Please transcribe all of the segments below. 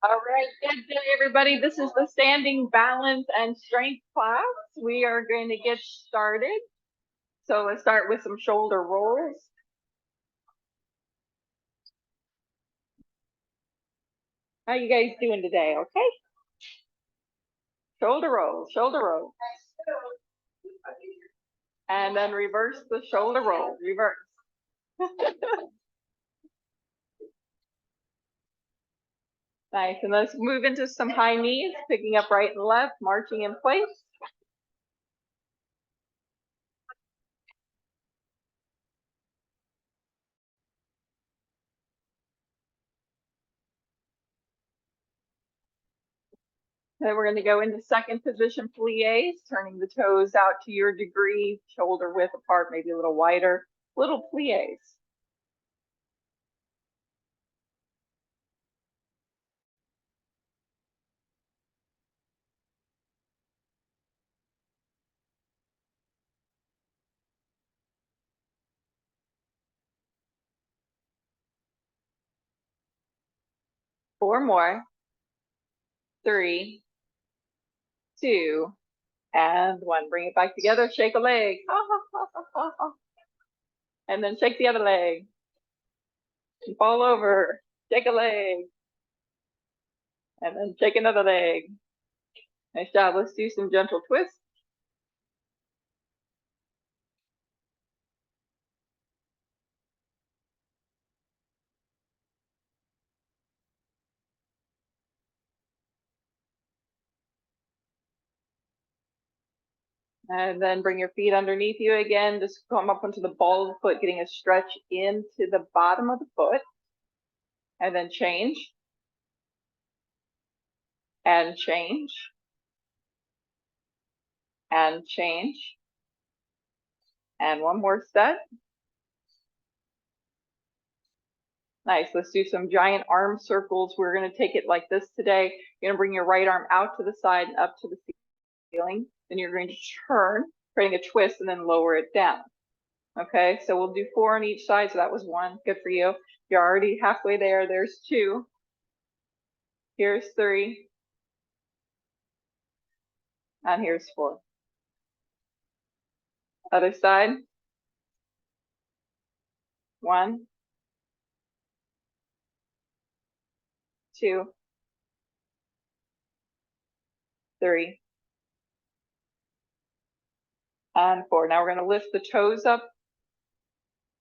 All right, good day, everybody. This is the standing balance and strength class. We are going to get started. So let's start with some shoulder rolls. How you guys doing today? Okay. Shoulder rolls, shoulder rolls. And then reverse the shoulder roll, reverse. Nice, and let's move into some high knees, picking up right and left, marching in place. Then we're going to go into second position plies, turning the toes out to your degree, shoulder width apart, maybe a little wider, little plies. Four more. 3, 2, and 1. Bring it back together. Shake a leg. And then shake the other leg. And fall over. Shake a leg. And then shake another leg. Nice job. Let's do some gentle twists. And then bring your feet underneath you again. Just come up onto the ball of the foot, getting a stretch into the bottom of the foot. And then change. And change. And change. And one more set. Nice. Let's do some giant arm circles. We're going to take it like this today. You're going to bring your right arm out to the side and up to the ceiling. Then you're going to turn, creating a twist, and then lower it down. Okay, so we'll do 4 on each side. So that was 1. Good for you. You're already halfway there. There's 2. Here's 3. And here's 4. Other side. 1, 2, 3, and 4. Now we're going to lift the toes up.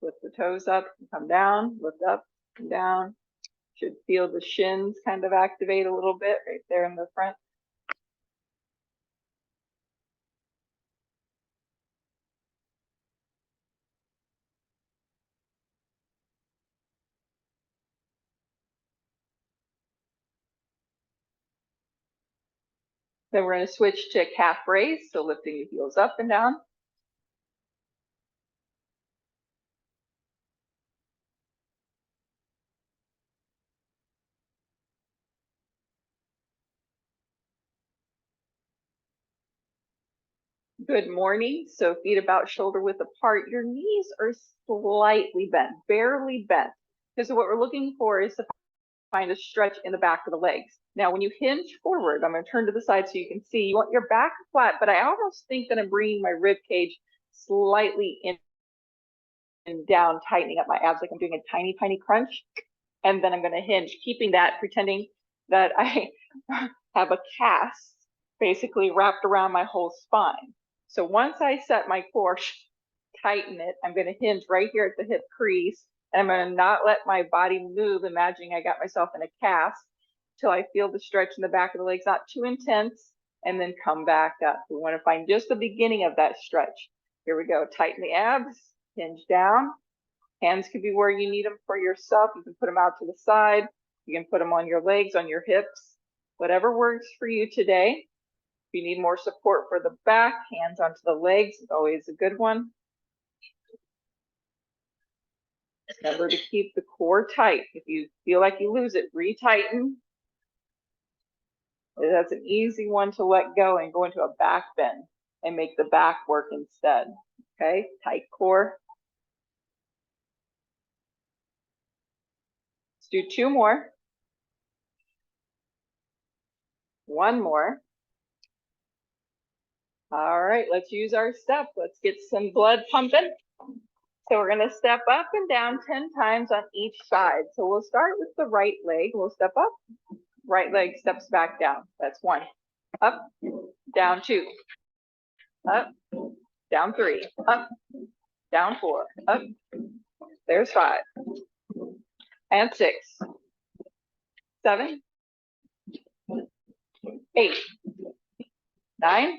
Lift the toes up, come down, lift up, come down. Should feel the shins kind of activate a little bit right there in the front. Then we're going to switch to calf raise, so lifting the heels up and down. Good morning. So feet about shoulder width apart. Your knees are slightly bent, barely bent. Because what we're looking for is to find a stretch in the back of the legs. Now, when you hinge forward, I'm going to turn to the side so you can see. You want your back flat, but I almost think that I'm bringing my rib cage slightly in and down, tightening up my abs like I'm doing a tiny, tiny crunch. And then I'm going to hinge, keeping that, pretending that I have a cast basically wrapped around my whole spine. So once I set my core, tighten it, I'm going to hinge right here at the hip crease, and I'm going to not let my body move, imagining I got myself in a cast, till I feel the stretch in the back of the legs, not too intense, and then come back up. We want to find just the beginning of that stretch. Here we go. Tighten the abs, hinge down. Hands can be where you need them for yourself. You can put them out to the side. You can put them on your legs, on your hips, whatever works for you today. If you need more support for the back, hands onto the legs is always a good one. Remember to keep the core tight. If you feel like you lose it, retighten. That's an easy one to let go and go into a back bend and make the back work instead. Okay, tight core. Let's do 2 more. One more. All right, let's use our step. Let's get some blood pumping. So we're gonna step up and down 10 times on each side. So we'll start with the right leg. We'll step up, right leg steps back down. That's 1. Up, down 2. Up, down 3. Up, down 4. Up, there's 5. And 6. 7. 8. 9.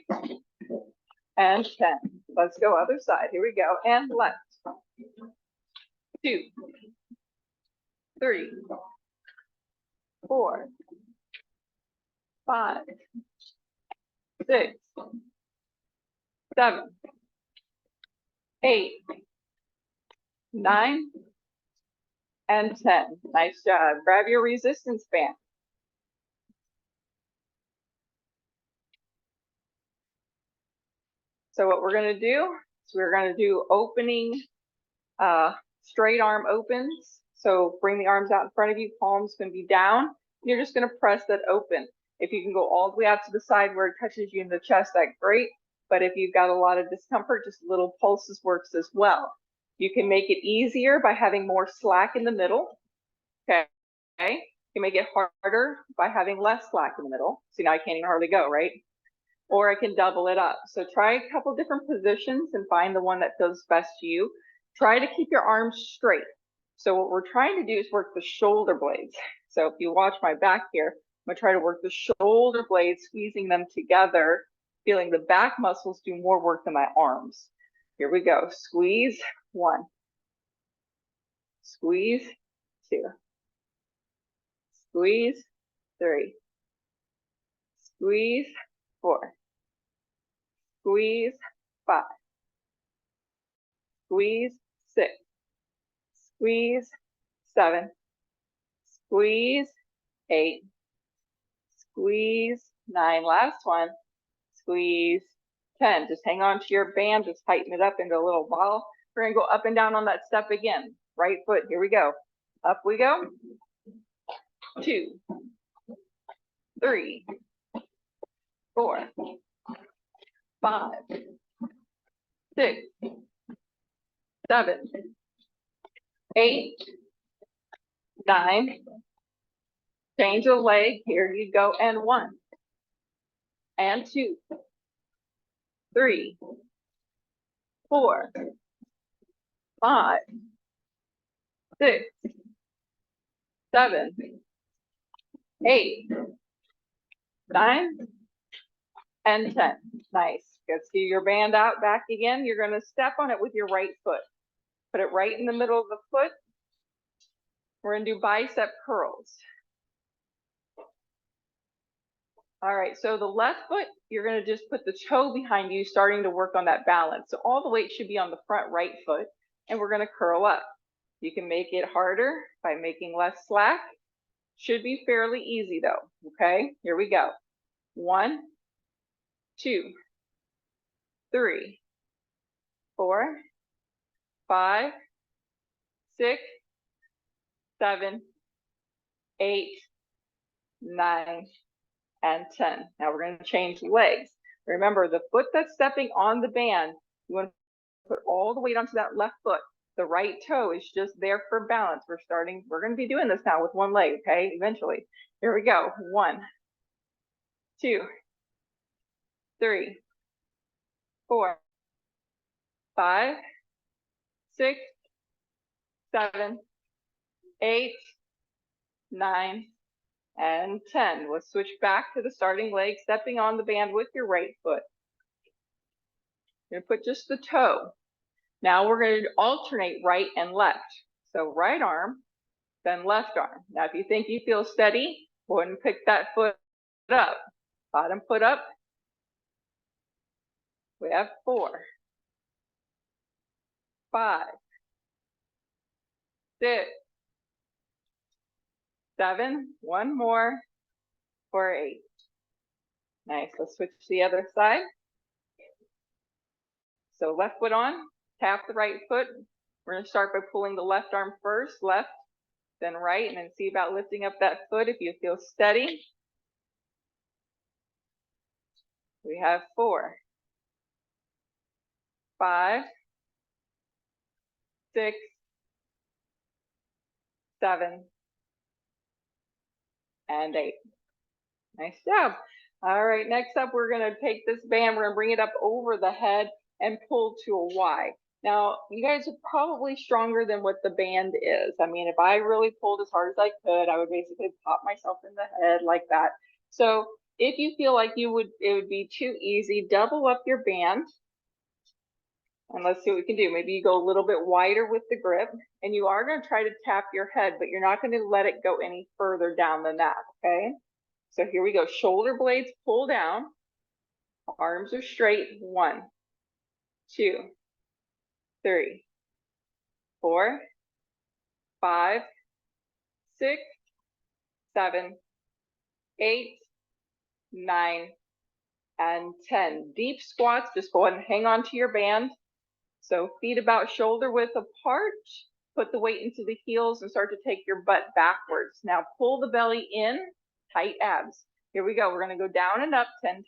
And 10. Let's go other side. Here we go. And left. 2. 3. 4. 5. 6. 7. 8. 9. And 10. Nice job. Grab your resistance band. So what we're going to do is we're going to do opening straight arm opens. So bring the arms out in front of you, palms can be down. You're just going to press that open. If you can go all the way out to the side where it touches you in the chest, that's great. But if you've got a lot of discomfort, just little pulses works as well. You can make it easier by having more slack in the middle. Okay. You can make it harder by having less slack in the middle. See, now I can't even hardly go, right? Or I can double it up. So try a couple different positions and find the one that feels best to you. Try to keep your arms straight. So what we're trying to do is work the shoulder blades. So if you watch my back here, I'm gonna try to work the shoulder blades, squeezing them together, feeling the back muscles do more work than my arms. Here we go. Squeeze 1. Squeeze 2. Squeeze 3. Squeeze 4. Squeeze 5. Squeeze 6. Squeeze 7. Squeeze 8. Squeeze 9. Last one. Squeeze 10. Just hang on to your band. Just tighten it up into a little ball. We're going to go up and down on that step again. Right foot. Here we go. Up we go. 2. 3. 4. 5. 6. 7. 8. 9. Change a leg. Here you go. And 1. And 2. 3. 4. 5. 6. 7. 8. 9. And 10. Nice. Let's do your band out back again. You're going to step on it with your right foot. Put it right in the middle of the foot. We're going to do bicep curls. All right, so the left foot, you're going to just put the toe behind you, starting to work on that balance. So all the weight should be on the front right foot, and we're going to curl up. You can make it harder by making less slack. Should be fairly easy though, okay? Here we go. 1, 2, 3, 4, 5, 6, 7, 8, 9, and 10. Now we're going to change legs. Remember, the foot that's stepping on the band, you want to put all the weight onto that left foot. The right toe is just there for balance. We're going to be doing this now with one leg, okay? Eventually. Here we go. 1, 2, 3, 4, 5, 6, 7, 8, 9, and 10. Let's switch back to the starting leg, stepping on the band with your right foot. You're going to put just the toe. Now we're going to alternate right and left. So right arm, then left arm. Now if you think you feel steady, go ahead and pick that foot up. Bottom foot up. We have 4, 5, 6, 7, one more, or 8. Nice, let's switch to the other side. So left foot on, tap the right foot. We're going to start by pulling the left arm first, left, then right, and then see about lifting up that foot if you feel steady. We have 4, 5, 6, 7, and 8. Nice job. All right, next up, we're gonna take this band, we're gonna bring it up over the head and pull to a Y. Now, you guys are probably stronger than what the band is. I mean, if I really pulled as hard as I could, I would basically pop myself in the head like that. So if you feel like it would be too easy, double up your band. And let's see what we can do. Maybe you go a little bit wider with the grip, and you are going to try to tap your head, but you're not going to let it go any further down than that, okay? So here we go. Shoulder blades pull down. Arms are straight. 1, 2, 3, 4, 5, 6, 7, 8, 9, and 10. Deep squats. Just go ahead and hang on to your band. So feet about shoulder width apart. Put the weight into the heels and start to take your butt backwards. Now pull the belly in, tight abs. Here we go. We're going to go down and up 10 times.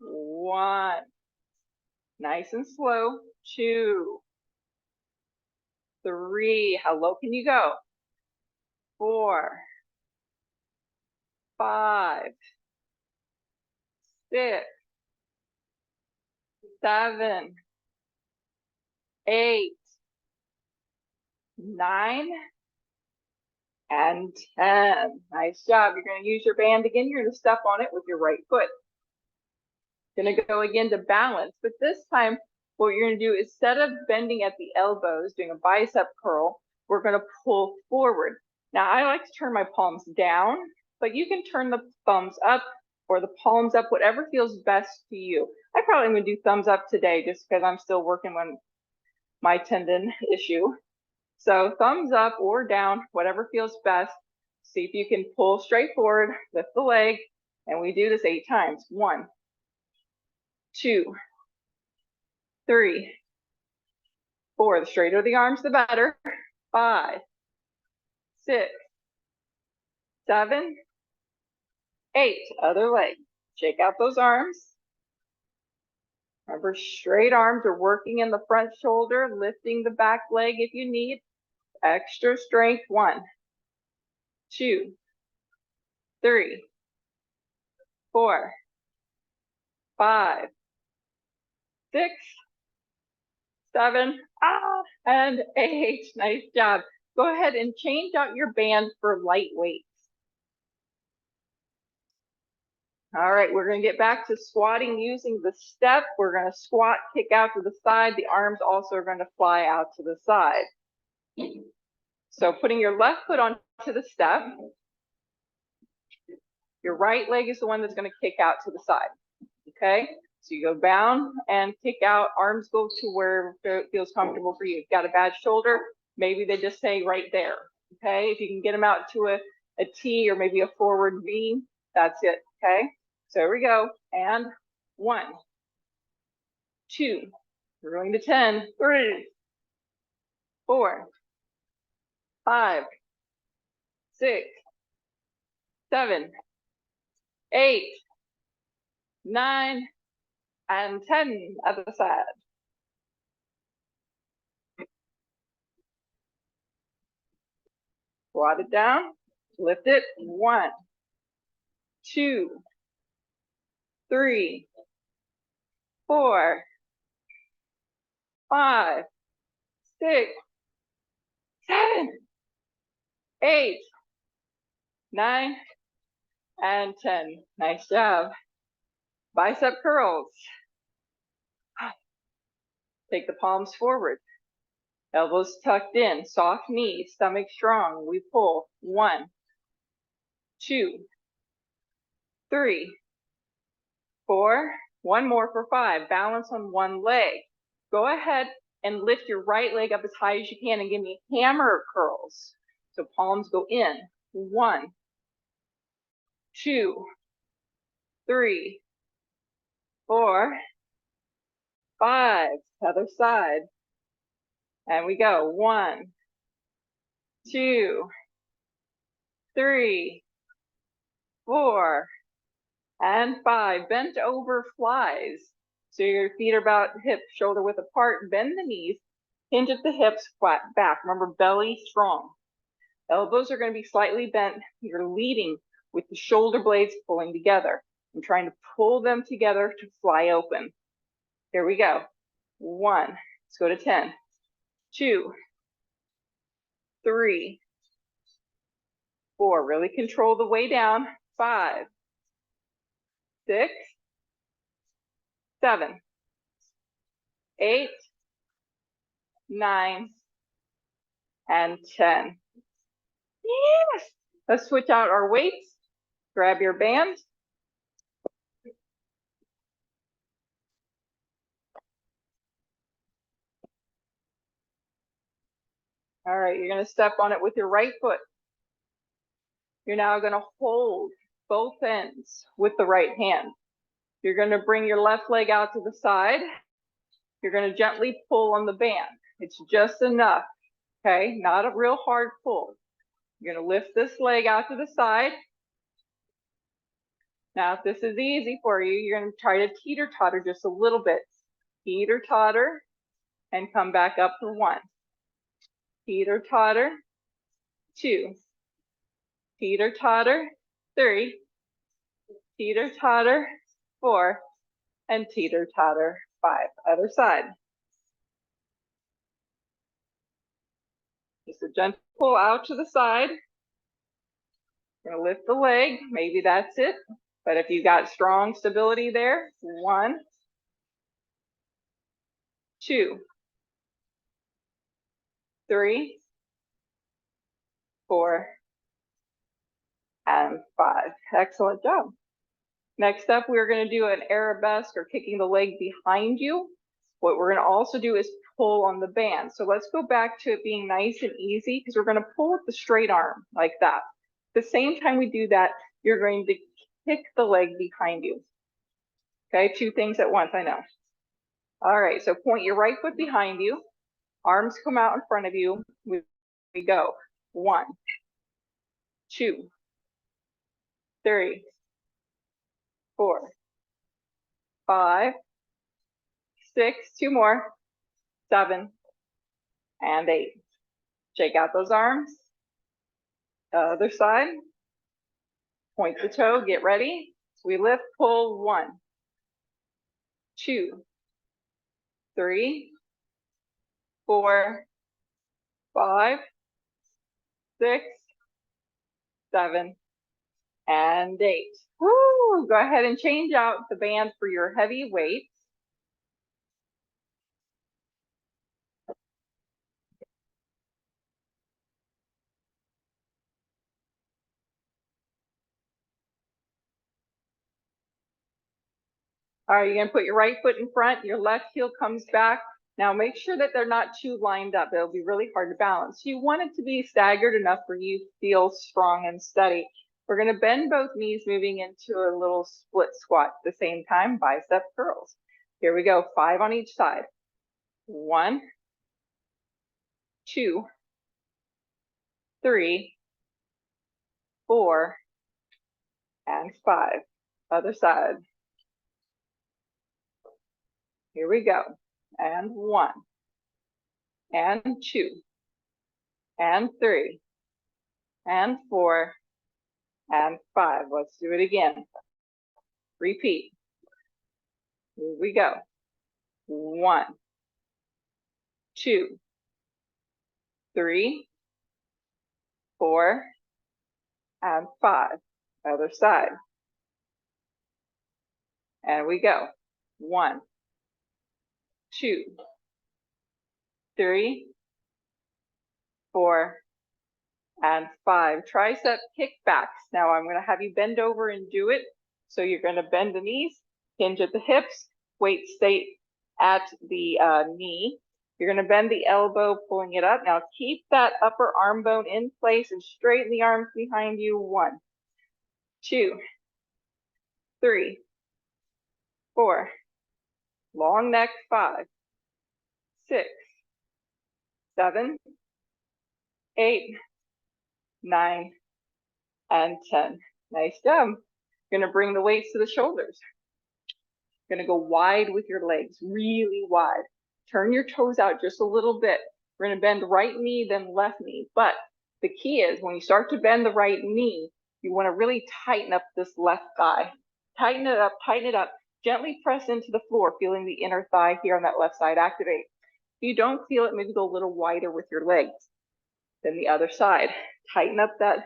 1. Nice and slow. 2. 3. How low can you go? 4. 5. 6. 7. 8. 9. And 10. Nice job. You're going to use your band again. You're going to step on it with your right foot. Going to go again to balance, but this time what you're going to do is, instead of bending at the elbows, doing a bicep curl, we're going to pull forward. Now I like to turn my palms down, but you can turn the thumbs up or the palms up, whatever feels best to you. I probably going to do thumbs up today just because I'm still working on my tendon issue. So thumbs up or down, whatever feels best. See if you can pull straight forward, lift the leg, and we do this 8 times. 1, 2, 3, 4. The straighter the arms, the better. 5, 6, 7, 8. Other leg. Shake out those arms. Remember, straight arms are working in the front shoulder, lifting the back leg if you need. Extra strength. 1, 2, 3, 4, 5, 6, 7, and 8. Nice job. Go ahead and change out your band for light weights. All right, we're going to get back to squatting using the step. We're going to squat, kick out to the side. The arms also are going to fly out to the side. So putting your left foot onto the step. Your right leg is the one that's going to kick out to the side. Okay, so you go down and kick out. Arms go to where it feels comfortable for you. If you've got a bad shoulder, maybe they just stay right there. Okay, if you can get them out to a T or maybe a forward V, that's it. Okay, so here we go. And 1, 2, we're going to 10, 3, 4, 5, 6, 7, 8, 9, and 10. Other side. Squat it down, lift it. 1, 2, 3, 4, 5, 6, 7, 8, 9, and 10. Nice job. Bicep curls. Take the palms forward. Elbows tucked in. Soft knees. Stomach strong. We pull. 1, 2, 3, 4. One more for 5. Balance on one leg. Go ahead and lift your right leg up as high as you can and give me hammer curls. So palms go in. 1, 2, 3, 4, 5. Other side. And we go. 1, 2, 3, 4, and 5. Bent over flies. So your feet are about hip, shoulder width apart. Bend the knees, hinge at the hips, flat back. Remember, belly strong. Elbows are going to be slightly bent. You're leading with the shoulder blades pulling together. I'm trying to pull them together to fly open. Here we go. 1. Let's go to 10. 2, 3, 4. Really control the way down. 5, 6, 7, 8, 9, and 10. Yes! Let's switch out our weights. Grab your band. All right, you're going to step on it with your right foot. You're now going to hold both ends with the right hand. You're going to bring your left leg out to the side. You're going to gently pull on the band. It's just enough, okay? Not a real hard pull. You're going to lift this leg out to the side. Now, if this is easy for you, you're going to try to teeter-totter just a little bit. Teeter-totter and come back up for 1. Teeter-totter, 2. Teeter-totter, 3. Teeter-totter, 4. And teeter-totter, 5. Other side. Just a gentle pull out to the side. You're going to lift the leg. Maybe that's it. But if you got strong stability there, 1, 2, 3, 4, and 5. Excellent job. Next up, we're going to do an arabesque or kicking the leg behind you. What we're going to also do is pull on the band. So let's go back to it being nice and easy because we're going to pull with the straight arm like that. At the same time we do that, you're going to kick the leg behind you. Okay, 2 things at once, I know. All right, so point your right foot behind you. Arms come out in front of you. We go. 1, 2, 3, 4, 5, 6, 2 more, 7, and 8. Shake out those arms. Other side. Point the toe, get ready. We lift, pull. 1, 2, 3, 4, 5, 6, 7, and 8. Woo! Go ahead and change out the band for your heavy weights. All right, you're going to put your right foot in front, your left heel comes back. Now make sure that they're not too lined up. It'll be really hard to balance. You want it to be staggered enough for you to feel strong and steady. We're going to bend both knees, moving into a little split squat at the same time, bicep curls. Here we go, 5 on each side. 1, 2, 3, 4, and 5. Other side. Here we go. And 1, and 2, and 3, and 4, and 5. Let's do it again. Repeat. Here we go. 1, 2, 3, 4, and 5. Other side. And we go. 1, 2, 3, 4, and 5. Tricep kickbacks. Now I'm going to have you bend over and do it. So you're going to bend the knees, hinge at the hips, weight stay at the knee. You're going to bend the elbow, pulling it up. Now keep that upper arm bone in place and straighten the arms behind you. 1, 2, 3, 4. Long neck. 5, 6, 7, 8, 9, and 10. Nice job. You're gonna bring the weights to the shoulders. You're gonna go wide with your legs, really wide. Turn your toes out just a little bit. We're gonna bend right knee, then left knee. But the key is when you start to bend the right knee, you wanna really tighten up this left thigh. Tighten it up, tighten it up. Gently press into the floor, feeling the inner thigh here on that left side activate. If you don't feel it, maybe go a little wider with your legs. Then the other side. Tighten up that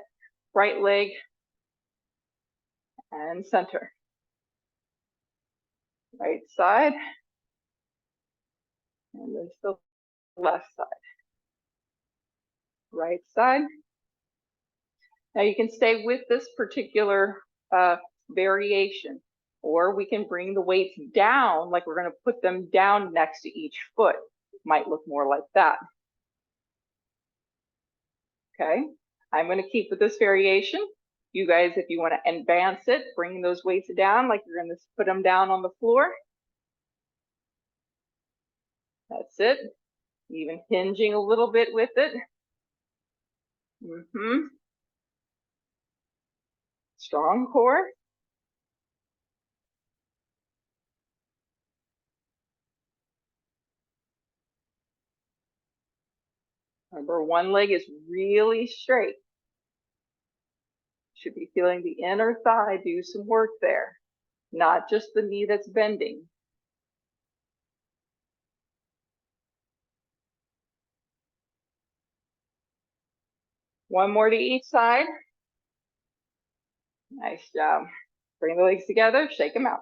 right leg and center. Right side. And then still left side. Right side. Now you can stay with this particular variation, or we can bring the weights down, like we're going to put them down next to each foot. Might look more like that. Okay, I'm going to keep with this variation. You guys, if you want to advance it, bring those weights down, like you're going to put them down on the floor. That's it. Even hinging a little bit with it. Strong core. Remember, one leg is really straight. Should be feeling the inner thigh do some work there, not just the knee that's bending. One more to each side. Nice job. Bring the legs together, shake them out.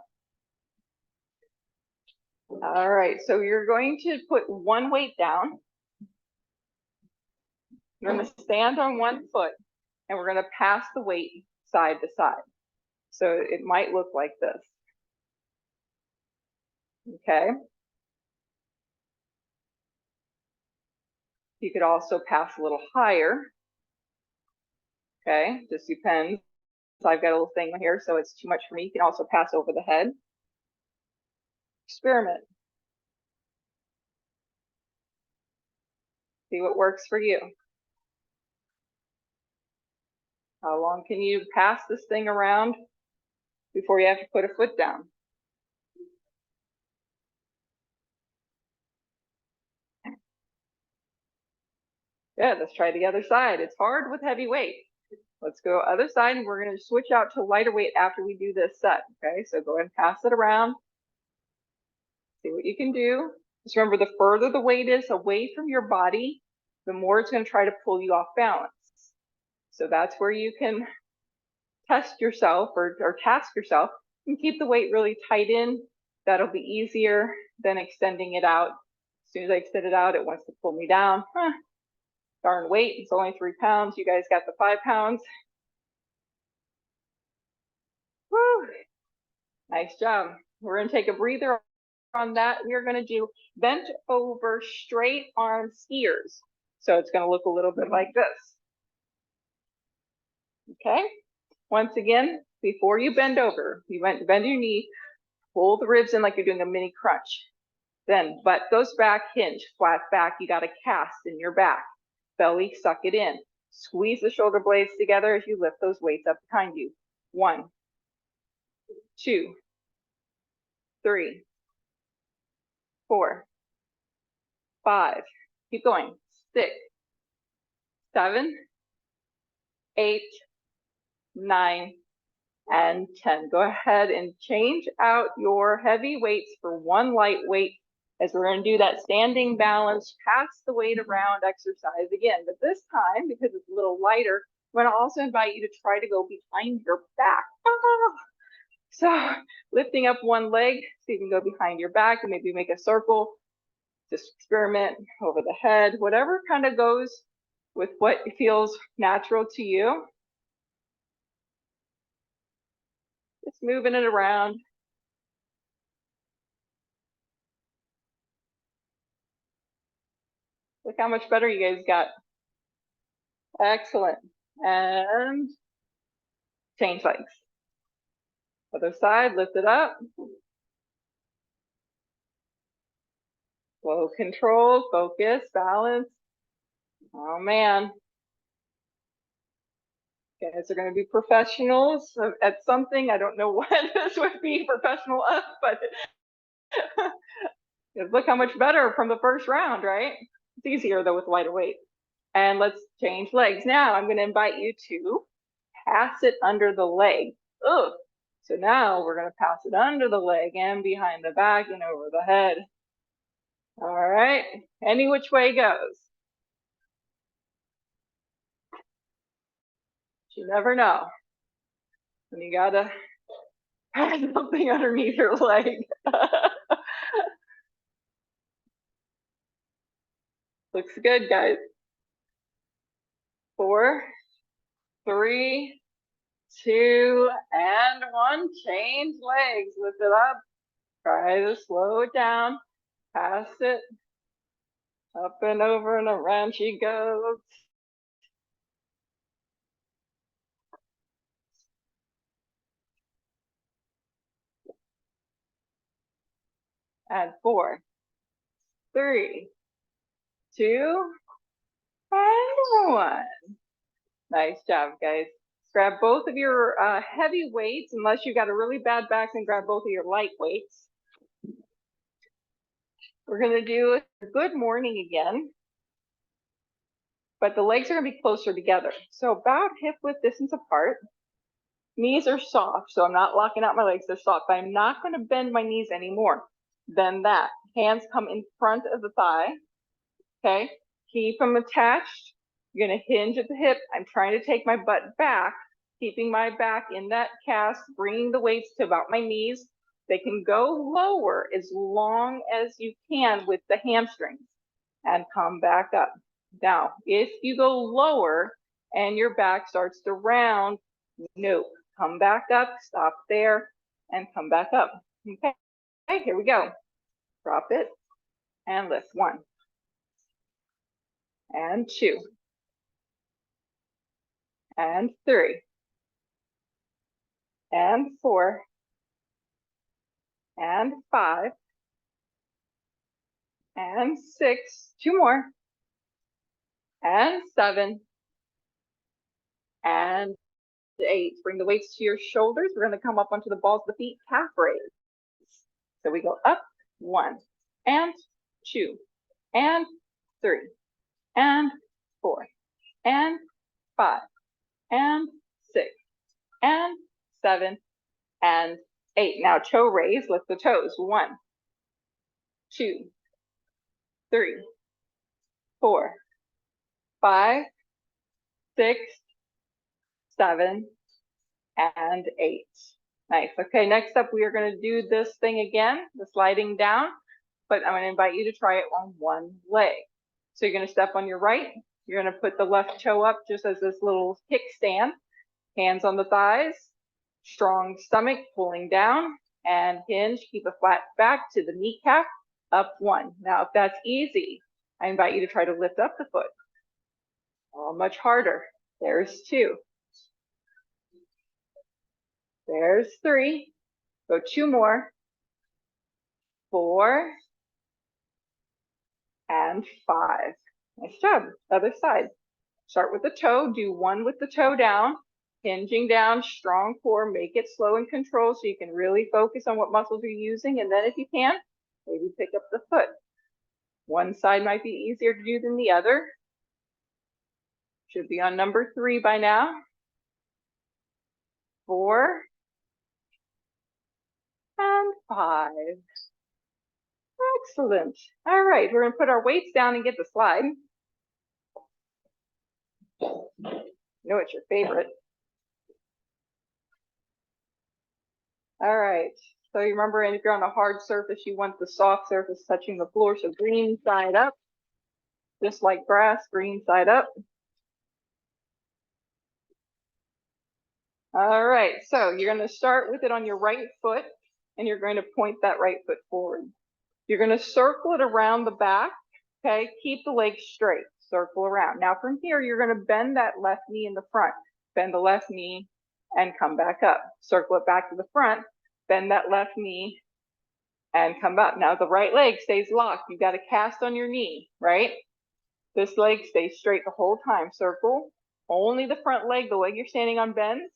All right, so you're going to put one weight down. You're going to stand on one foot, and we're going to pass the weight side to side. So it might look like this. Okay. You could also pass a little higher. Okay, just depends. So I've got a little thing here, so it's too much for me. You can also pass over the head. Experiment. See what works for you. How long can you pass this thing around before you have to put a foot down? Good, let's try the other side. It's hard with heavy weight. Let's go other side, and we're going to switch out to lighter weight after we do this set. Okay, so go ahead and pass it around. See what you can do. Just remember, the further the weight is away from your body, the more it's going to try to pull you off balance. So that's where you can test yourself or task yourself and keep the weight really tight in. That'll be easier than extending it out. As soon as I extend it out, it wants to pull me down. Darn weight, it's only 3 pounds. You guys got the 5 pounds. Woo! Nice job. We're going to take a breather on that. We're going to do bent over straight arm skiers. So it's going to look a little bit like this. Okay. Once again, before you bend over, you bend your knee, pull the ribs in like you're doing a mini crunch. Then butt goes back, hinge, flat back. You got a cast in your back. Belly, suck it in. Squeeze the shoulder blades together as you lift those weights up behind you. 1, 2, 3, 4, 5. Keep going. 6, 7, 8, 9, and 10. Go ahead and change out your heavy weights for one light weight as we're going to do that standing balance, pass the weight around exercise again. But this time, because it's a little lighter, I'm going to also invite you to try to go behind your back. So lifting up one leg, so you can go behind your back and maybe make a circle. Just experiment over the head, whatever kind of goes with what feels natural to you. Just moving it around. Look how much better you guys got. Excellent. And change legs. Other side, lift it up. Slow control, focus, balance. Oh man. You guys are going to be professionals at something. I don't know what this would be professional of, but look how much better from the first round, right? It's easier though with lighter weight. And let's change legs. Now I'm going to invite you to pass it under the leg. Ugh. So now we're going to pass it under the leg and behind the back and over the head. All right. Any which way goes. You never know. And you gotta pass something underneath your leg. Looks good, guys. 4, 3, 2, and 1. Change legs. Lift it up. Try to slow it down. Pass it. Up and over and around she goes. And 4, 3, 2, and 1. Nice job, guys. Grab both of your heavy weights, unless you got a really bad back, and grab both of your light weights. We're going to do a good morning again, but the legs are going to be closer together. So about hip width distance apart. Knees are soft, so I'm not locking out my legs. They're soft, but I'm not going to bend my knees anymore. Bend that. Hands come in front of the thigh. Okay, keep them attached. You're going to hinge at the hip. I'm trying to take my butt back, keeping my back in that cast, bringing the weights to about my knees. They can go lower as long as you can with the hamstrings and come back up. Now, if you go lower and your back starts to round, nope. Come back up, stop there, and come back up. Okay, here we go. Drop it and lift. 1 and 2 and 3 and 4 and 5 and 6, 2 more, and 7 and 8. Bring the weights to your shoulders. We're going to come up onto the balls of the feet, calf raise. So we go up, 1 and 2 and 3 and 4 and 5 and 6 and 7 and 8. Now toe raise, lift the toes. 1, 2, 3, 4, 5, 6, 7, and 8. Nice. Okay, next up we are going to do this thing again, the sliding down, but I'm going to invite you to try it on one leg. So you're going to step on your right. You're going to put the left toe up just as this little kickstand. Hands on the thighs, strong stomach pulling down, and hinge. Keep a flat back to the kneecap. Up 1. Now, if that's easy, I invite you to try to lift up the foot. Oh, much harder. There's 2. There's 3. Go 2 more. 4 and 5. Nice job. Other side. Start with the toe. Do 1 with the toe down. Hinging down, strong core. Make it slow and controlled so you can really focus on what muscles you're using. And then if you can, maybe pick up the foot. One side might be easier to do than the other. Should be on number 3 by now. 4 and 5. Excellent. All right, we're going to put our weights down and get the slide. I know it's your favorite. All right, so you remember, and if you're on a hard surface, you want the soft surface touching the floor. So green side up, just like grass, green side up. All right, so you're going to start with it on your right foot, and you're going to point that right foot forward. You're going to circle it around the back, okay? Keep the legs straight, circle around. Now from here, you're going to bend that left knee in the front. Bend the left knee and come back up. Circle it back to the front, bend that left knee and come up. Now the right leg stays locked. You've got a cast on your knee, right? This leg stays straight the whole time. Circle, Only the front leg, the leg you're standing on, bends.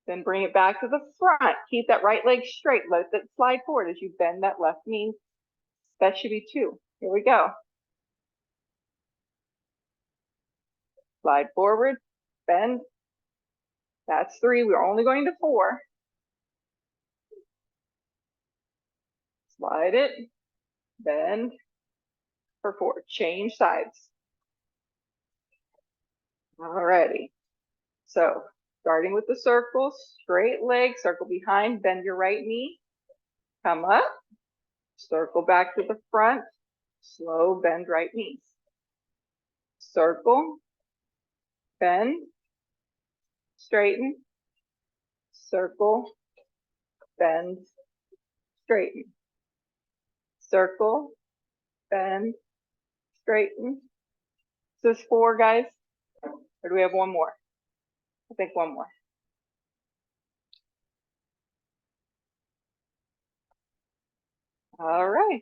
Then bring it back to the front. Keep that right leg straight. Let it slide forward as you bend that left knee. That should be 2. Here we go. Slide forward, bend. That's 3. We're only going to 4. Slide it, bend for 4. Change sides. Alrighty. So starting with the circle, straight leg, circle behind, bend your right knee, come up, circle back to the front, slow bend right knee. Circle, bend, straighten, circle, bend, straighten, circle, bend, straighten. So there's 4, guys, or do we have one more? I think one more. All right.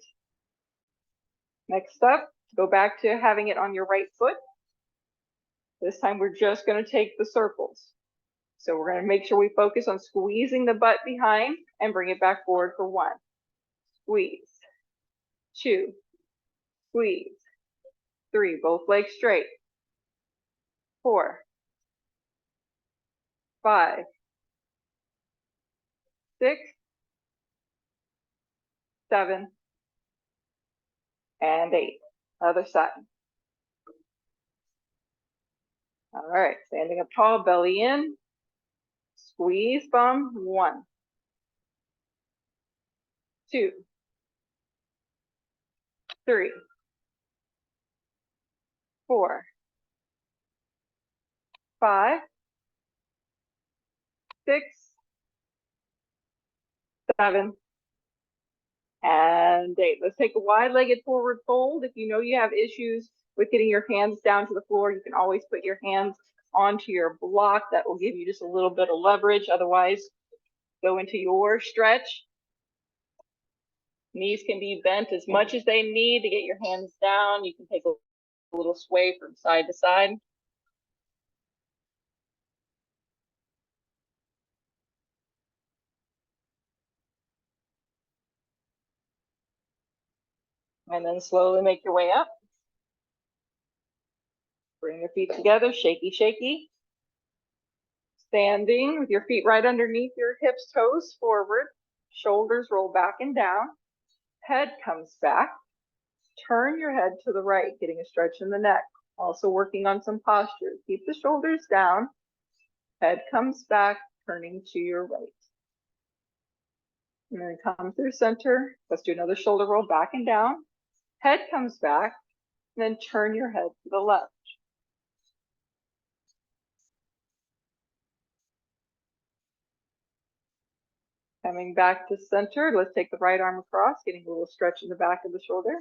Next up, go back to having it on your right foot. This time we're just going to take the circles. So we're going to make sure we focus on squeezing the butt behind and bring it back forward for 1. Squeeze. 2. Squeeze. 3. Both legs straight. 4. 5. 6. 7. And 8. Other side. All right, standing up tall, belly in. Squeeze bum. 1. 2. 3. 4. 5. 6. 7. And 8. Let's take a wide-legged forward fold. If you know you have issues with getting your hands down to the floor, you can always put your hands onto your block. That will give you just a little bit of leverage. Otherwise, go into your stretch. Knees can be bent as much as they need to get your hands down. You can take a little sway from side to side. And then slowly make your way up. Bring your feet together, shaky, shaky. Standing with your feet right underneath your hips, toes forward, shoulders roll back and down, head comes back. Turn your head to the right, getting a stretch in the neck. Also working on some posture. Keep the shoulders down, head comes back, turning to your right. And then come through center. Let's do another shoulder roll back and down. Head comes back, and then turn your head to the left. Coming back to center, let's take the right arm across, getting a little stretch in the back of the shoulder.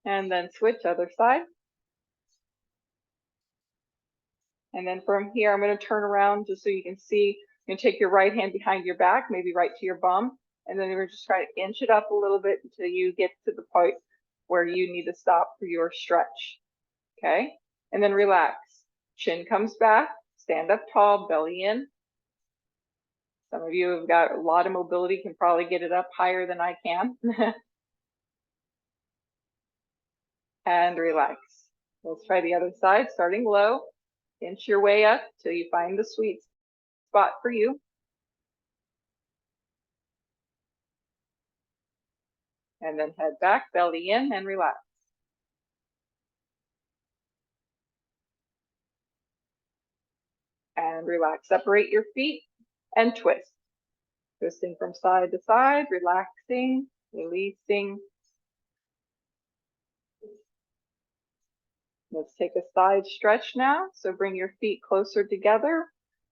And then switch other side. And then from here, I'm going to turn around just so you can see. You're going to take your right hand behind your back, maybe right to your bum. And then we're just trying to inch it up a little bit until you get to the point where you need to stop for your stretch. Okay? And then relax. Chin comes back, stand up tall, belly in. Some of you have got a lot of mobility, can probably get it up higher than I can. And relax. Let's try the other side, starting low. Inch your way up till you find the sweet spot for you. And then head back, belly in, and relax. And relax. Separate your feet and twist. Twisting from side to side, relaxing, releasing. Let's take a side stretch now. So bring your feet closer together.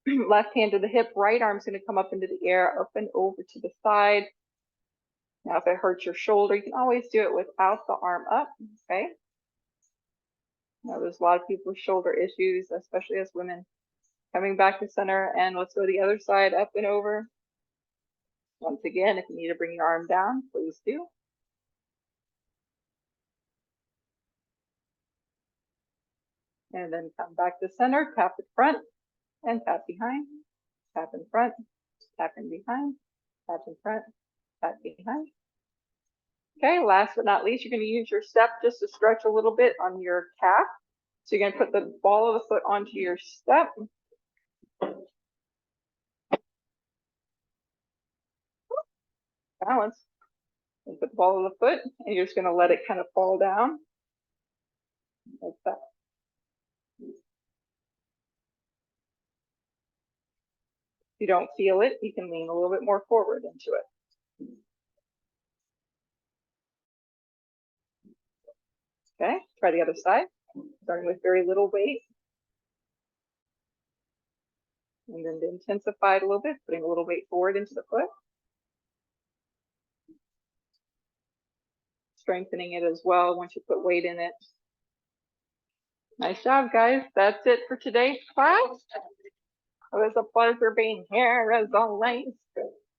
Left hand to the hip, right arm's going to come up into the air, up and over to the side. Now, if it hurts your shoulder, you can always do it without the arm up, okay? Now, there's a lot of people with shoulder issues, especially as women. Coming back to center, and let's go the other side, up and over. Once again, if you need to bring your arm down, please do. And then come back to center, tap in front and tap behind, tap in front, tap in behind, tap in front, tap behind. Okay, last but not least, you're going to use your step just to stretch a little bit on your calf. So you're going to put the ball of the foot onto your step. Balance. And put the ball of the foot, and you're just going to let it kind of fall down. Like that. If you don't feel it, you can lean a little bit more forward into it. Okay, try the other side, starting with very little weight. And then to intensify it a little bit, putting a little weight forward into the foot. Strengthening it as well once you put weight in it. Nice job, guys. That's it for today's class. It was a pleasure being here as always.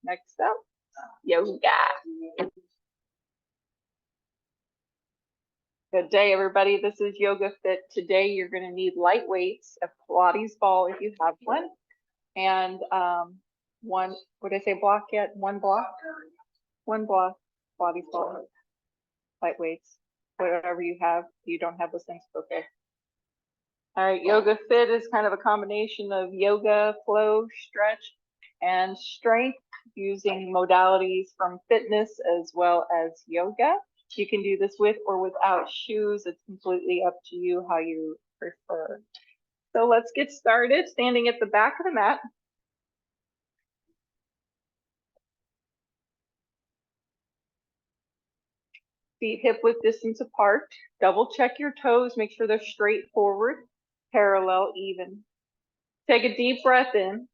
Next up, yoga. Good day, everybody. This is Yoga Fit. Today, you're going to need light weights, a Pilates ball if you have one, and one, what did I say, block yet? One block? One block, Pilates ball, light weights, whatever you have. If you don't have those things, okay. All right, Yoga Fit is kind of a combination of yoga, flow, stretch, and strength using modalities from fitness as well as yoga. You can do this with or without shoes. It's completely up to you how you prefer. So let's get started. Standing at the back of the mat. Feet hip width distance apart. Double check your toes. Make sure they're straight forward, parallel, even. Take a deep breath in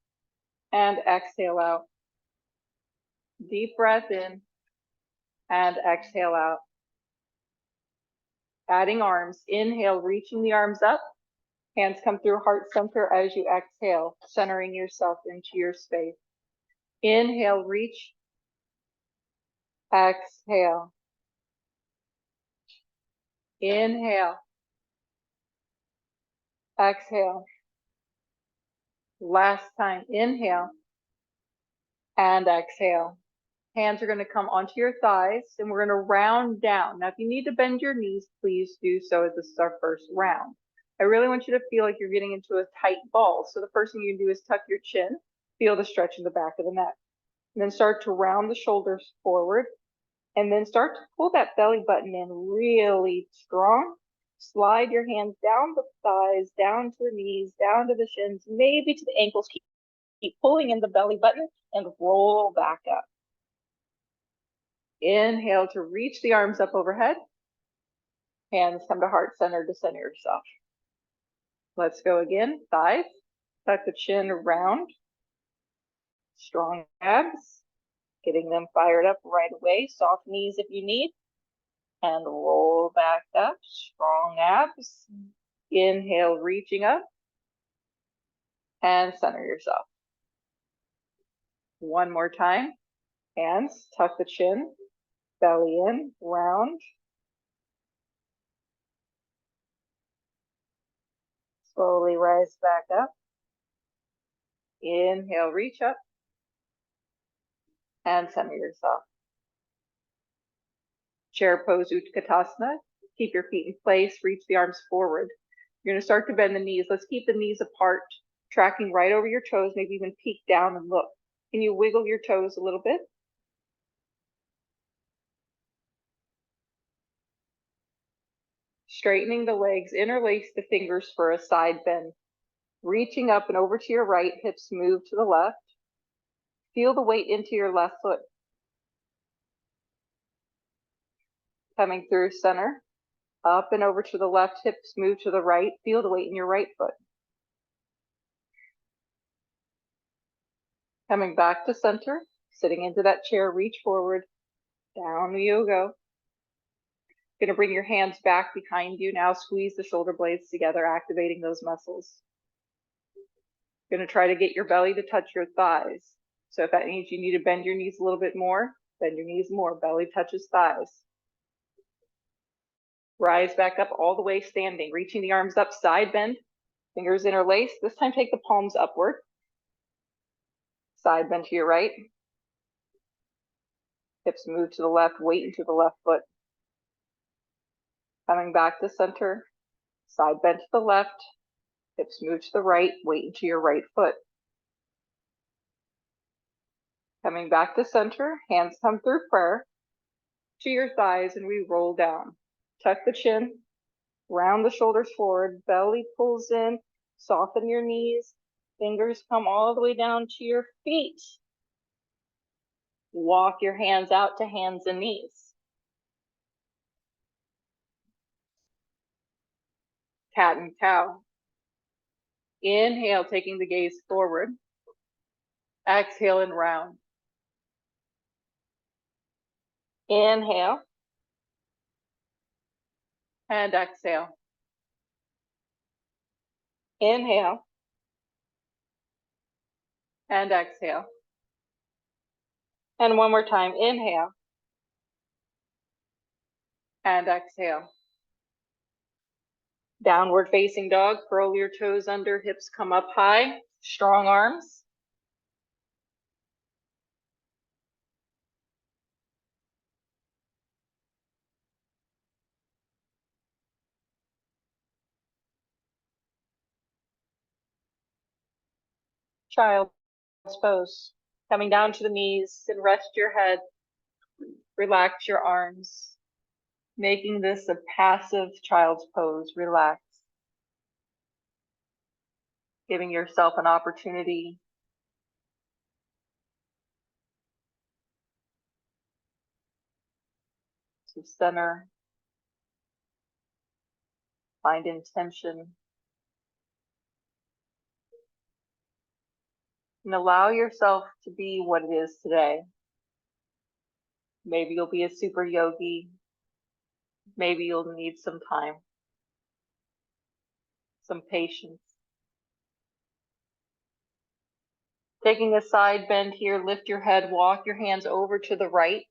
and exhale out. Deep breath in and exhale out. Adding arms. Inhale, reaching the arms up. Hands come through heart center as you exhale, centering yourself into your space. Inhale, reach. Exhale. Inhale. Exhale. Last time. Inhale and exhale. Hands are going to come onto your thighs, and we're going to round down. Now, if you need to bend your knees, please do so, as this is our first round. I really want you to feel like you're getting into a tight ball. So the first thing you can do is tuck your chin, feel the stretch in the back of the neck, and then start to round the shoulders forward, and then start to pull that belly button in really strong. Slide your hands down the thighs, down to the knees, down to the shins, maybe to the ankles. Keep pulling in the belly button and roll back up. Inhale to reach the arms up overhead. Hands come to heart center to center yourself. Let's go again. Thighs, tuck the chin around. Strong abs, getting them fired up right away. Soft knees if you need. And roll back up. Strong abs. Inhale, reaching up. And center yourself. One more time. Hands, tuck the chin. Belly in, round. Slowly rise back up. Inhale, reach up. And center yourself. Chair pose, Utkatasana. Keep your feet in place, reach the arms forward. You're going to start to bend the knees. Let's keep the knees apart, tracking right over your toes, maybe even peek down and look. Can you wiggle your toes a little bit? Straightening the legs, interlace the fingers for a side bend. Reaching up and over to your right, hips move to the left. Feel the weight into your left foot. Coming through center, up and over to the left, hips move to the right. Feel the weight in your right foot. Coming back to center, sitting into that chair, reach forward, down you go. Going to bring your hands back behind you. Now squeeze the shoulder blades together, activating those muscles. Going to try to get your belly to touch your thighs. So if that means you need to bend your knees a little bit more, bend your knees more. Belly touches thighs. Rise back up all the way standing, reaching the arms up, side bend, fingers interlace. This time take the palms upward. Side bend to your right. Hips move to the left, weight into the left foot. Coming back to center, side bend to the left, hips move to the right, weight into your right foot. Coming back to center, hands come through prayer to your thighs and we roll down. Tuck the chin, round the shoulders forward, belly pulls in, soften your knees, fingers come all the way down to your feet. Walk your hands out to hands and knees. Cat and cow. Inhale, taking the gaze forward. Exhale and round. Inhale. And exhale. Inhale. And exhale. And one more time, inhale. And exhale. Downward facing dog, curl your toes under, hips come up high, strong arms. Child's pose. Coming down to the knees and rest your head. Relax your arms. Making this a passive child's pose. Relax. Giving yourself an opportunity to center. Find intention. And allow yourself to be what it is today. Maybe you'll be a super yogi. Maybe you'll need some time, some patience. Taking a side bend here, lift your head, walk your hands over to the right,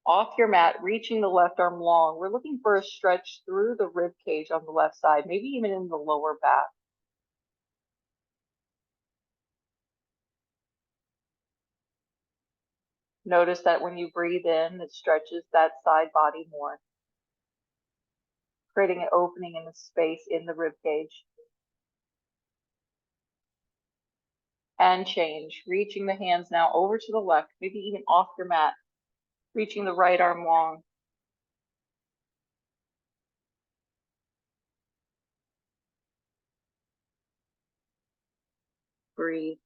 off your mat, reaching the left arm long. We're looking for a stretch through the rib cage on the left side, maybe even in the lower back. Notice that when you breathe in, it stretches that side body more, creating an opening in the space in the rib cage. And change, reaching the hands now over to the left, maybe even off your mat, reaching the right arm long. Breathe.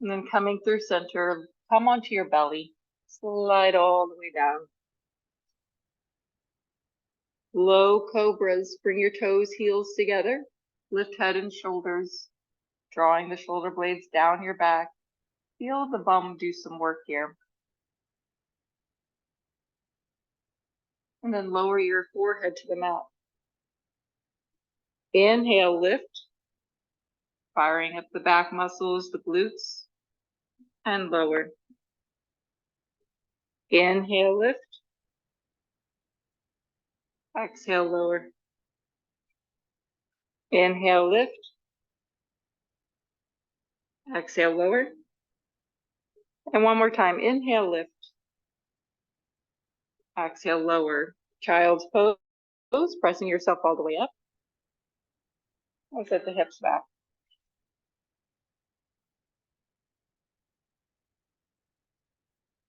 And then coming through center, come onto your belly, slide all the way down. Low cobras, bring your toes, heels together, lift head and shoulders, drawing the shoulder blades down your back. Feel the bum do some work here. And then lower your forehead to the mat. Inhale, lift, firing up the back muscles, the glutes, and lower. Inhale, lift. Exhale, lower. Inhale, lift. Exhale, lower. And one more time. Inhale, lift. Exhale, lower. Child's pose, pressing yourself all the way up. I'll set the hips back.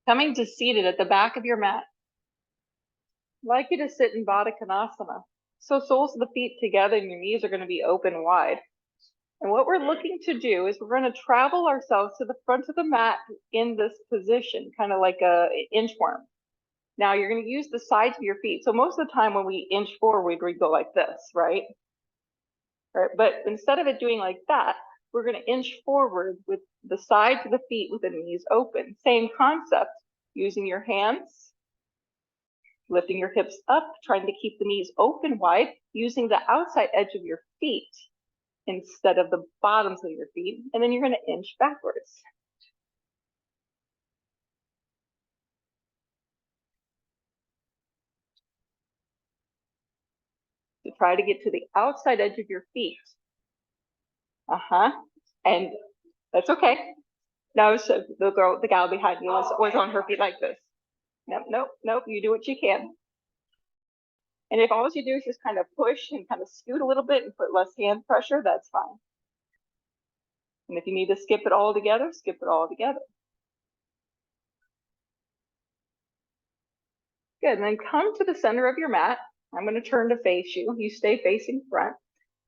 Coming to seated at the back of your mat. I'd like you to sit in Baddha Konasana. So soles of the feet together and your knees are going to be open wide. And what we're looking to do is we're going to travel ourselves to the front of the mat in this position, kind of like a inchworm. Now you're going to use the sides of your feet. So most of the time when we inch forward, we go like this, right? Right. But instead of it doing like that, we're going to inch forward with the sides of the feet with the knees open. Same concept, using your hands, lifting your hips up, trying to keep the knees open wide, using the outside edge of your feet instead of the bottoms of your feet, and then you're going to inch backwards. So try to get to the outside edge of your feet. And that's okay. Now the gal behind you was on her feet like this. Nope. You do what you can. And if all you do is just kind of push and kind of scoot a little bit and put less hand pressure, that's fine. And if you need to skip it all together, skip it all together. Good, and then come to the center of your mat. I'm going to turn to face you. You stay facing front.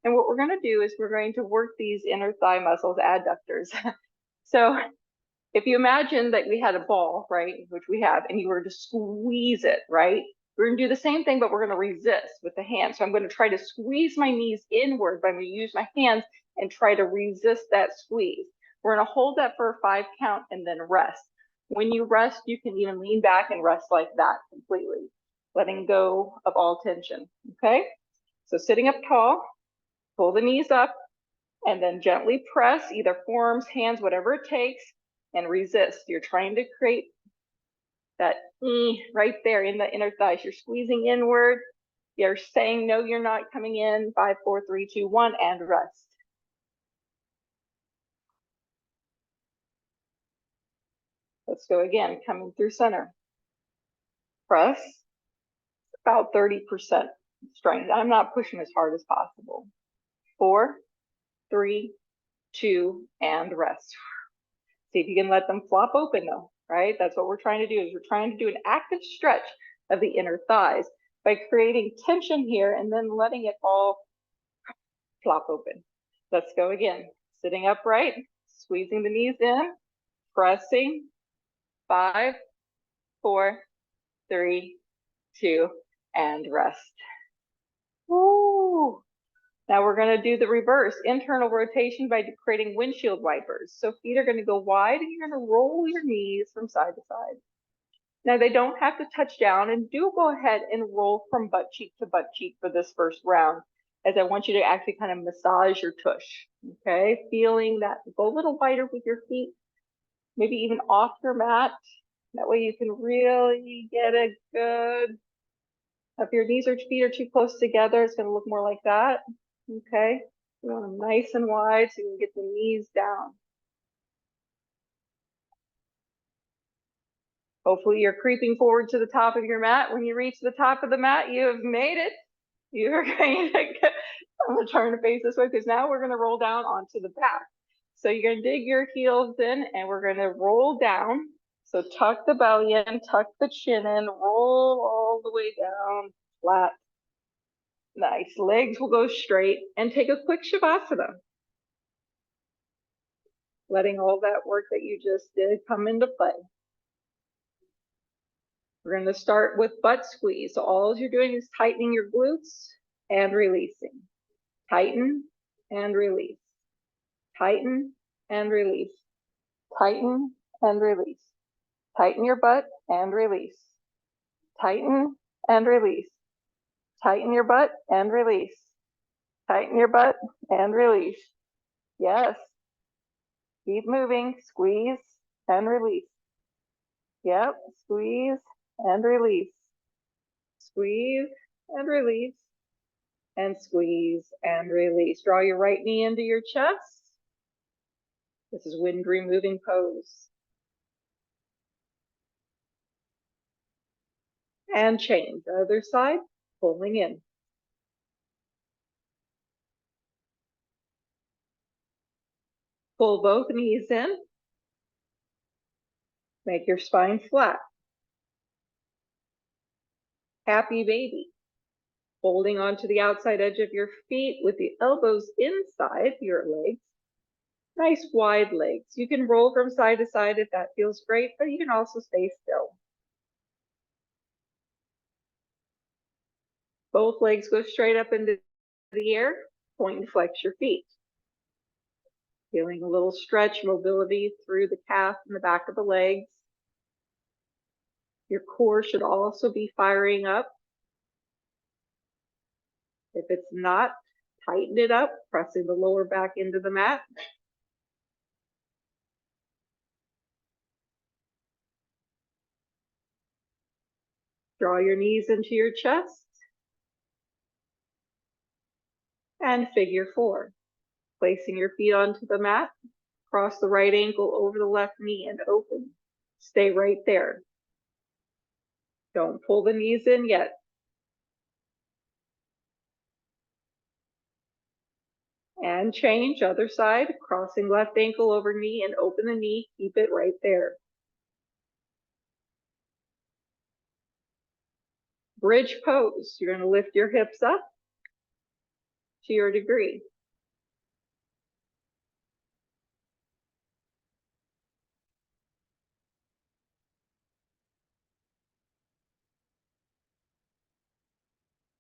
And what we're going to do is we're going to work these inner thigh muscles, adductors. So if you imagine that we had a ball, right, which we have, and you were to squeeze it, right, we're going to do the same thing, but we're going to resist with the hands. So I'm going to try to squeeze my knees inward, but I'm going to use my hands and try to resist that squeeze. We're going to hold that for a 5 count and then rest. When you rest, you can even lean back and rest like that completely, letting go of all tension, okay? So sitting up tall, pull the knees up, and then gently press, either forearms, hands, whatever it takes, and resist. You're trying to create that right there in the inner thighs. You're squeezing inward. You're saying, no, you're not coming in. 5, 4, 3, 2, 1, and rest. Let's go again, coming through center. Press, about 30% strength. I'm not pushing as hard as possible. 4, 3, 2, and rest. See if you can let them flop open though, right? That's what we're trying to do, is we're trying to do an active stretch of the inner thighs by creating tension here and then letting it all flop open. Let's go again. Sitting upright, squeezing the knees in, pressing. 5, 4, 3, 2, and rest. Woo! Now we're going to do the reverse, internal rotation by creating windshield wipers. So feet are going to go wide and you're going to roll your knees from side to side. Now they don't have to touch down, and do go ahead and roll from butt cheek to butt cheek for this first round, as I want you to actually kind of massage your tush, okay? Feeling that, go a little wider with your feet, maybe even off your mat. That way you can really get a good, if your knees or feet are too close together, it's going to look more like that, okay? You want them nice and wide so you can get the knees down. Hopefully you're creeping forward to the top of your mat. When you reach the top of the mat, you have made it. You're going to get, I'm going to turn to face this way because now we're going to roll down onto the back. So you're going to dig your heels in and we're going to roll down. So tuck the belly in, tuck the chin in, roll all the way down, flat. Nice. Legs will go straight and take a quick Shavasana. Letting all that work that you just did come into play. We're going to start with butt squeeze. So all you're doing is tightening your glutes and releasing. Tighten and release. Tighten and release. Tighten and release. Tighten your butt and release. Tighten and release. Tighten your butt and release. Tighten your butt and release. Yes. Keep moving. Squeeze and release. Yep. Squeeze and release. Squeeze and release. And squeeze and release. Draw your right knee into your chest. This is wind removing pose. And change. The other side, pulling in. Pull both knees in. Make your spine flat. Happy baby. Holding onto the outside edge of your feet with the elbows inside your legs. Nice wide legs. You can roll from side to side if that feels great, but you can also stay still. Both legs go straight up into the air. Point and flex your feet. Feeling a little stretch, mobility through the calf and the back of the legs. Your core should also be firing up. If it's not, Tighten it up, pressing the lower back into the mat. Draw your knees into your chest. And figure 4. Placing your feet onto the mat, cross the right ankle over the left knee and open. Stay right there. Don't pull the knees in yet. And change, other side, crossing left ankle over knee and open the knee, keep it right there. Bridge pose, you're gonna lift your hips up to your degree.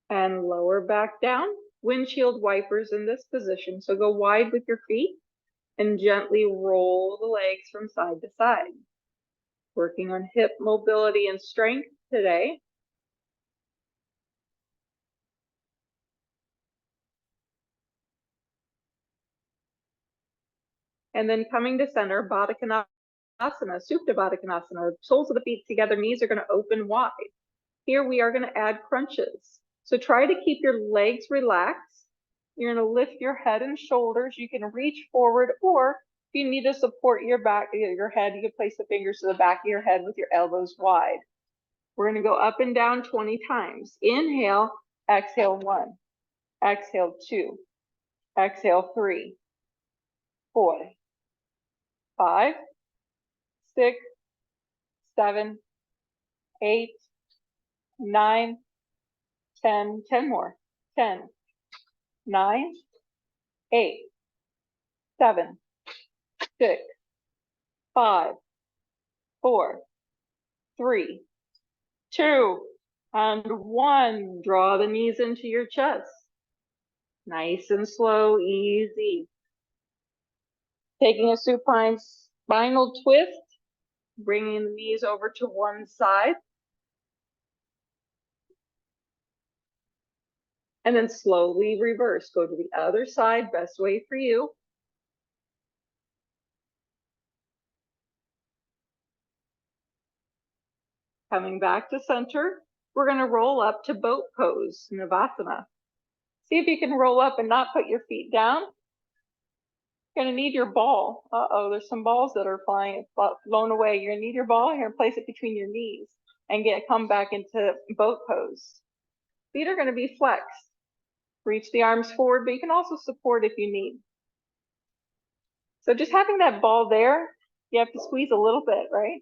And lower back down, windshield wipers in this position. So go wide with your feet and gently roll the legs from side to side. Working on hip mobility and strength today. And then coming to center, Baddha Konasana, Supta Baddha Konasana, soles of the feet together, knees are going to open wide. Here we are going to add crunches. So try to keep your legs relaxed. You're going to lift your head and shoulders. You can reach forward, or if you need to support your back, your head, you can place the fingers to the back of your head with your elbows wide. We're going to go up and down 20 times. Inhale, exhale 1, exhale 2, exhale 3, 4, 5, 6, 7, 8, 9, 10, 10 more, 10, 9, 8, 7, 6, 5, 4, 3, 2, and 1. Draw the knees into your chest. Nice and slow, easy. Taking a supine spinal twist, bringing the knees over to one side. And then slowly reverse. Go to the other side, best way for you. Coming back to center, we're going to roll up to boat pose, Navasana. See if you can roll up and not put your feet down. You're going to need your ball. Uh-oh, there's some balls that are flying, blown away. You're going to need your ball. You're going to place it between your knees and come back into boat pose. Feet are going to be flexed. Reach the arms forward, but you can also support if you need. So just having that ball there, you have to squeeze a little bit, right?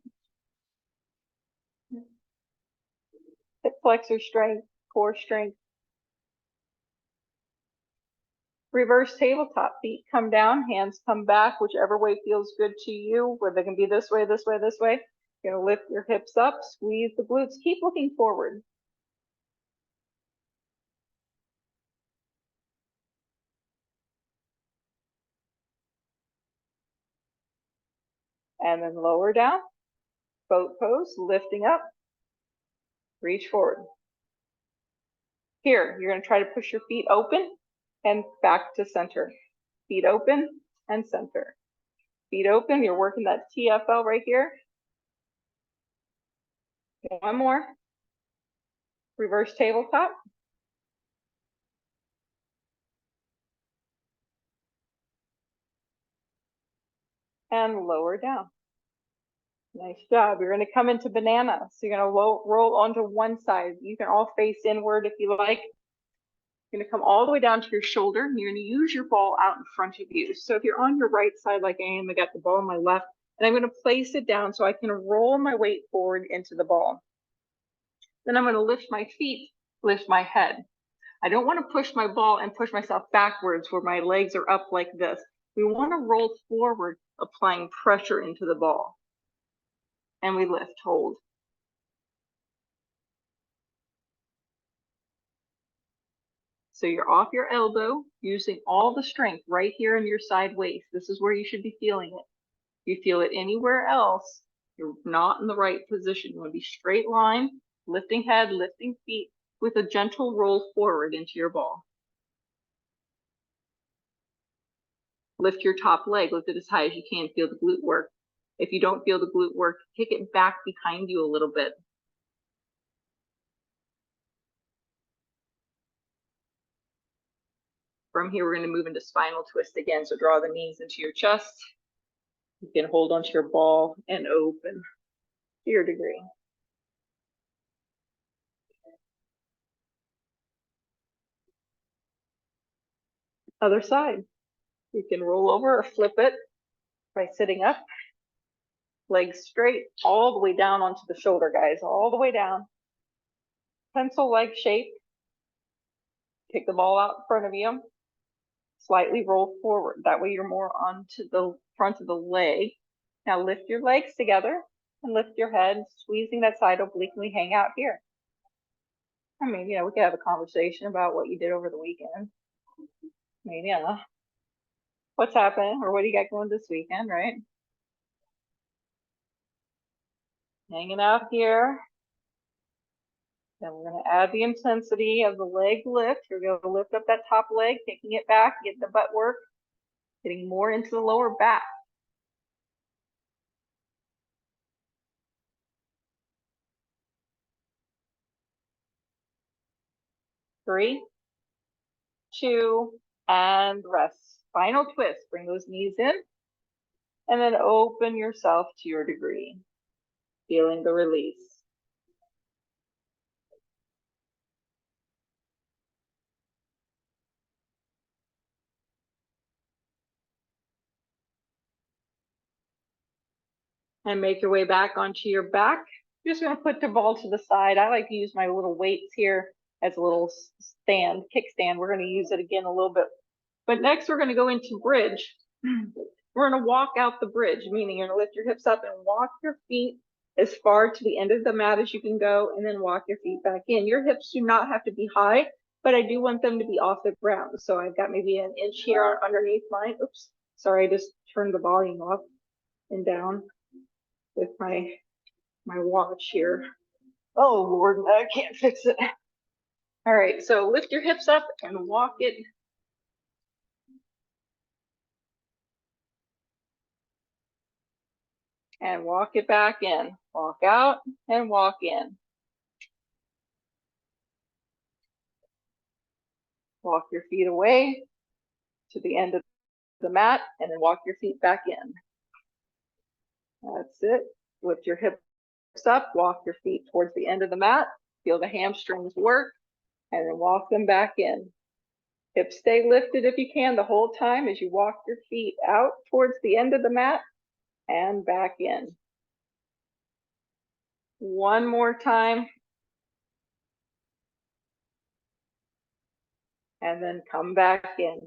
Hip flexor strength, core strength. Reverse tabletop, feet come down, hands come back, whichever way feels good to you, whether they can be this way, this way, this way. You're gonna lift your hips up, squeeze the glutes, keep looking forward. And then lower down, boat pose, lifting up, reach forward. Here, you're gonna try to push your feet open and back to center. Feet open and center. Feet open, you're working that TFL right here. One more. Reverse tabletop. And lower down. Nice job. You're going to come into banana. So you're going to roll onto one side. You can all face inward if you like. You're going to come all the way down to your shoulder. And you're going to use your ball out in front of you. So if you're on your right side like I am, I got the ball on my left, and I'm going to place it down so I can roll my weight forward into the ball. Then I'm going to lift my feet, lift my head. I don't want to push my ball and push myself backwards where my legs are up like this. We want to roll forward, applying pressure into the ball. And we lift, hold. So you're off your elbow, using all the strength right here in your side waist. This is where you should be feeling it. If you feel it anywhere else, you're not in the right position. You want to be straight line, lifting head, lifting feet, with a gentle roll forward into your ball. Lift your top leg, lift it as high as you can, feel the glute work. If you don't feel the glute work, kick it back behind you a little bit. From here, we're going to move into spinal twist again. So draw the knees into your chest. You can hold onto your ball and open to your degree. Other side. You can roll over or flip it by sitting up. Legs straight all the way down onto the shoulder, guys, all the way down. Pencil leg shape. Take the ball out in front of you. Slightly roll forward. That way you're more onto the front of the leg. Now lift your legs together and lift your head, squeezing that side obliquely, hang out here. I mean, we could have a conversation about what you did over the weekend. I mean, what's happening or what do you got going this weekend, right? Hanging out here. Then we're going to add the intensity of the leg lift. You're going to lift up that top leg, kicking it back, getting the butt work, getting more into the lower back. 3, 2, and rest. Final twist. Bring those knees in. And then open yourself to your degree. Feeling the release. And make your way back onto your back. You're just going to put the ball to the side. I like to use my little weights here as a little stand, kickstand. We're going to use it again a little bit. But next we're going to go into bridge. We're going to walk out the bridge, meaning you're going to lift your hips up and walk your feet as far to the end of the mat as you can go, and then walk your feet back in. Your hips do not have to be high, but I do want them to be off the ground. So I've got maybe an inch here underneath mine. Oops, sorry, I just turned the volume up and down with my watch here. Oh Lord, I can't fix it. All right, so lift your hips up and walk it. And walk it back in. Walk out and walk in. Walk your feet away to the end of the mat and then walk your feet back in. That's it. Lift your hips up, walk your feet towards the end of the mat, feel the hamstrings work, and then walk them back in. Hips stay lifted if you can the whole time as you walk your feet out towards the end of the mat and back in. One more time. And then come back in.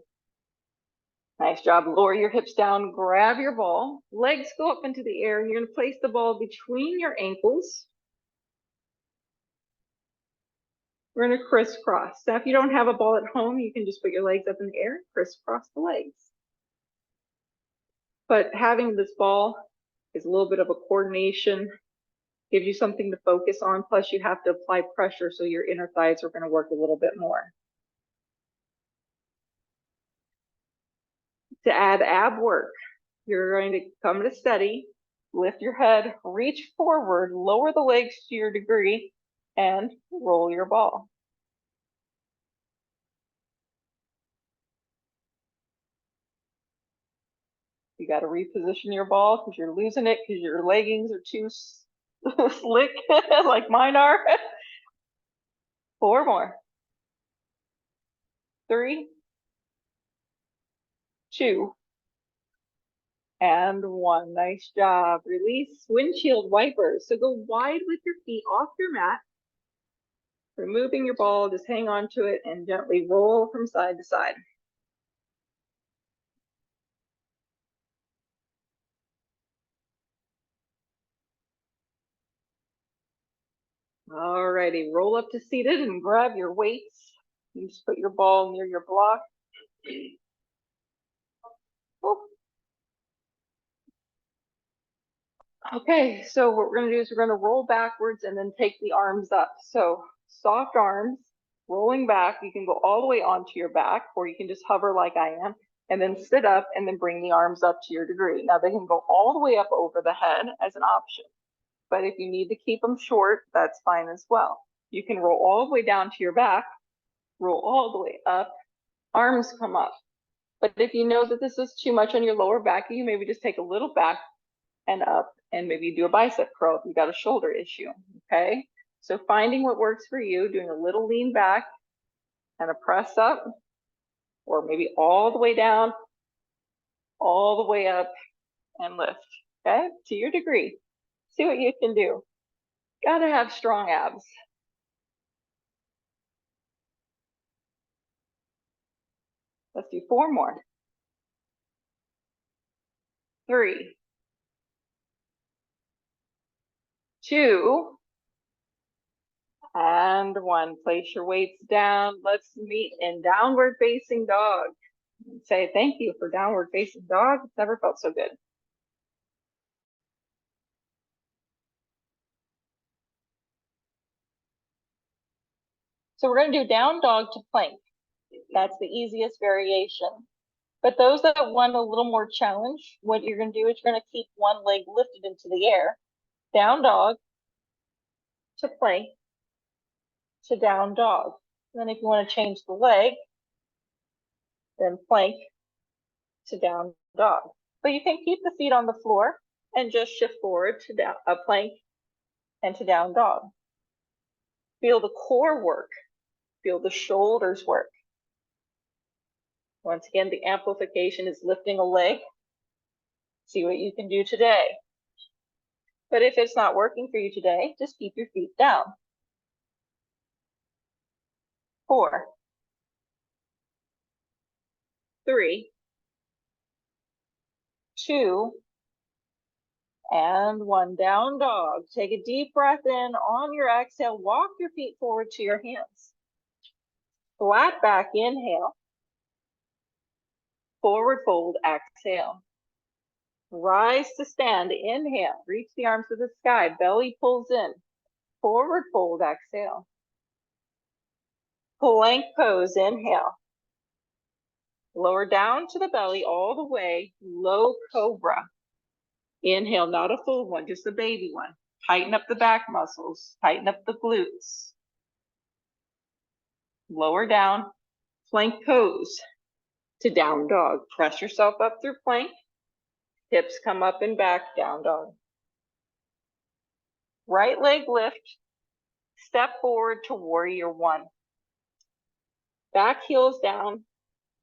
Nice job. Lower your hips down, grab your ball, legs go up into the air, and you're going to place the ball between your ankles. We're going to crisscross. Now, if you don't have a ball at home, you can just put your legs up in the air, crisscross the legs. But having this ball is a little bit of a coordination, gives you something to focus on, plus you have to apply pressure so your inner thighs are going to work a little bit more. To add ab work, you're going to come to steady, lift your head, reach forward, lower the legs to your degree, and roll your ball. You got to reposition your ball because you're losing it because your leggings are too slick like mine are. 4 more. 3, 2, and 1. Nice job. Release windshield wipers. So go wide with your feet off your mat. Removing your ball, just hang on to it and gently roll from side to side. Alrighty, roll up to seated and grab your weights. You just put your ball near your block. Oh. Okay, so what we're going to do is we're going to roll backwards and then take the arms up. So soft arms, rolling back. You can go all the way onto your back, or you can just hover like I am. and then sit up and then bring the arms up to your degree. Now they can go all the way up over the head as an option, but if you need to keep them short, that's fine as well. You can roll all the way down to your back, roll all the way up, arms come up. But if you know that this is too much on your lower back, you maybe just take a little back and up and maybe do a bicep curl if you've got a shoulder issue, okay? So finding what works for you, doing a little lean back and a press up, or maybe all the way down, all the way up and lift, okay? To your degree. See what you can do. Gotta have strong abs. Let's do 4 more. 3, 2, and 1. Place your weights down. Let's meet in downward facing dog. Say thank you for downward facing dog. It's never felt so good. So we're going to do down dog to plank. That's the easiest variation. But those that want a little more challenge, what you're going to do is you're going to keep one leg lifted into the air. Down dog to plank to down dog. And then if you want to change the leg, then plank to down dog. But you can keep the feet on the floor and just shift forward to down a plank and to down dog. Feel the core work. Feel the shoulders work. Once again, the amplification is lifting a leg. See what you can do today. But if it's not working for you today, just keep your feet down. 4, 3, 2, and 1. Down dog. Take a deep breath in. On your exhale, walk your feet forward to your hands. Flat back, inhale. Forward fold, exhale. Rise to stand, inhale. Reach the arms to the sky, belly pulls in. Forward fold, exhale. Plank pose, inhale. Lower down to the belly all the way, low cobra. Inhale, not a full one, just a baby one. Tighten up the back muscles, tighten up the glutes. Lower down, plank pose to down dog. Press yourself up through plank. Hips come up and back, down dog. Right leg lift. Step forward to warrior 1. Back heels down.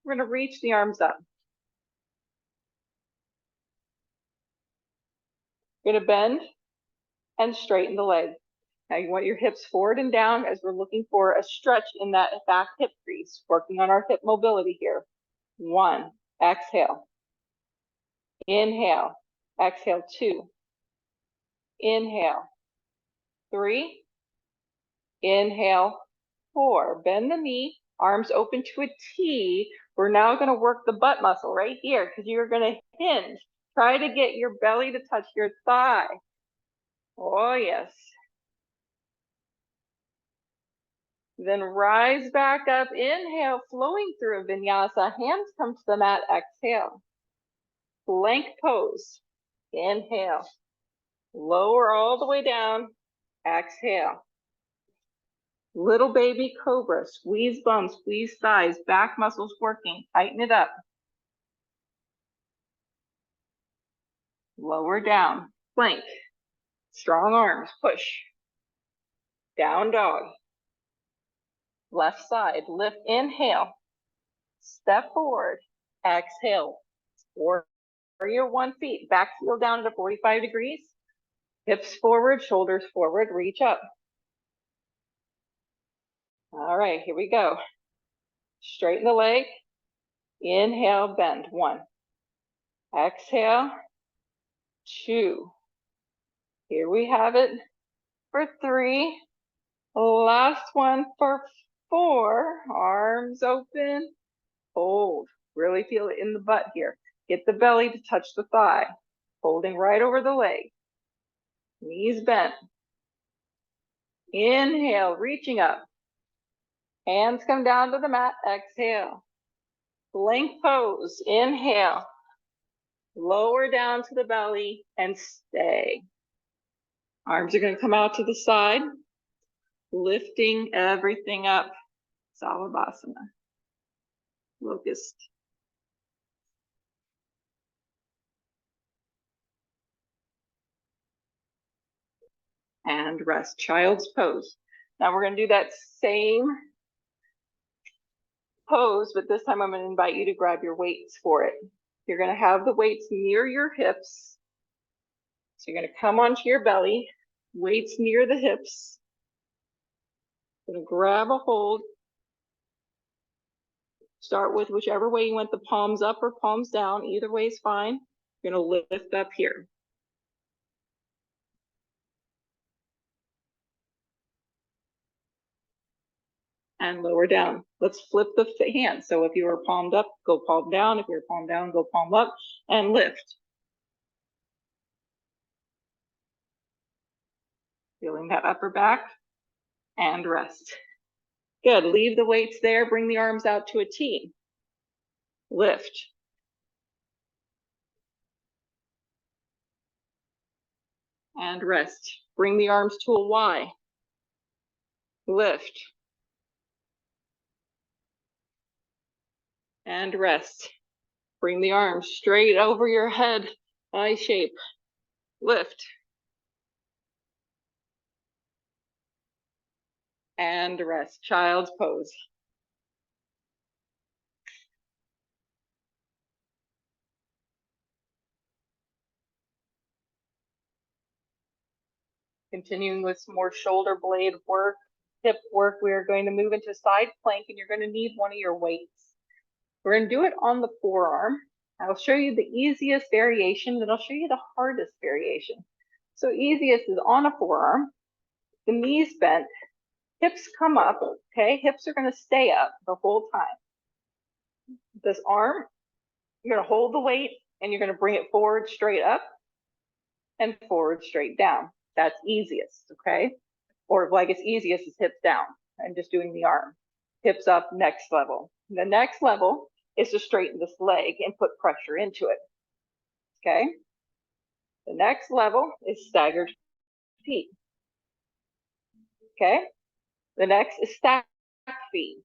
We're going to reach the arms up. You're going to bend and straighten the leg. Now you want your hips forward and down as we're looking for a stretch in that back hip crease, working on our hip mobility here. 1, exhale. Inhale, exhale 2. Inhale, 3. Inhale, 4. Bend the knee, arms open to a T. We're now going to work the butt muscle right here because you're going to hinge. Try to get your belly to touch your thigh. Oh, yes. Then rise back up. Inhale, flowing through a vinyasa. Hands come to the mat. Exhale. Plank pose. Inhale. Lower all the way down. Exhale. Little baby cobra. Squeeze bum, squeeze thighs. Back muscles working. Tighten it up. Lower down. Plank. Strong arms. Push. Down dog. Left side. Lift. Inhale. Step forward. Exhale. Warrior 1 feet. Back heel down to 45 degrees. Hips forward, shoulders forward, reach up. All right, here we go. Straighten the leg. Inhale, bend. 1. Exhale. 2. Here we have it for 3. Last one for 4. Arms open. Hold. Really feel it in the butt here. Get the belly to touch the thigh. Holding right over the leg. Knees bent. Inhale, reaching up. Hands come down to the mat. Exhale. Plank pose, inhale. Lower down to the belly and stay. Arms are going to come out to the side, lifting everything up. Savabhasana. Locust. And rest. Child's pose. Now we're going to do that same pose, but this time I'm going to invite you to grab your weights for it. You're going to have the weights near your hips. So you're going to come onto your belly, weights near the hips. You're going to grab a hold. Start with whichever way you want, the palms up or palms down. Either way is fine. You're going to lift up here. And lower down. Let's flip the hand. So if you were palmed up, go palm down. If you're palm down, go palm up and lift. Feeling that upper back and rest. Good. Leave the weights there. Bring the arms out to a T. Lift. And rest. Bring the arms to a Y. Lift. And rest. Bring the arms straight over your head, I shape. Lift. And rest. Child's pose. Continuing with some more shoulder blade work, hip work, we are going to move into side plank, and you're going to need one of your weights. We're going to do it on the forearm. I'll show you the easiest variation, then I'll show you the hardest variation. So easiest is on a forearm, the knees bent, hips come up, okay? Hips are going to stay up the whole time. This arm, you're going to hold the weight, and you're going to bring it forward straight up and forward straight down. That's easiest, okay? Or like it's easiest is hips down and just doing the arm. Hips up, next level. The next level is to straighten this leg and put pressure into it, okay? The next level is staggered feet, okay? The next is stacked feet,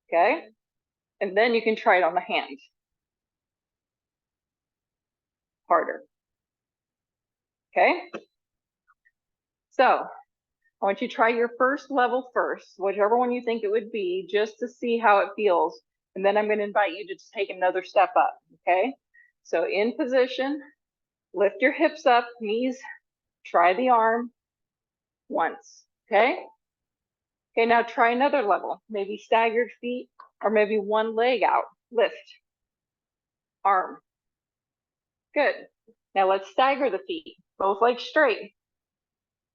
okay? And then you can try it on the hands. Harder, okay? So I want you to try your first level first, whichever one you think it would be, just to see how it feels. And then I'm going to invite you to take another step up, okay? So in position, lift your hips up, knees, try the arm once, okay? Okay, now try another level, maybe staggered feet, or maybe one leg out, lift, arm. Good. Now let's stagger the feet, both legs straight.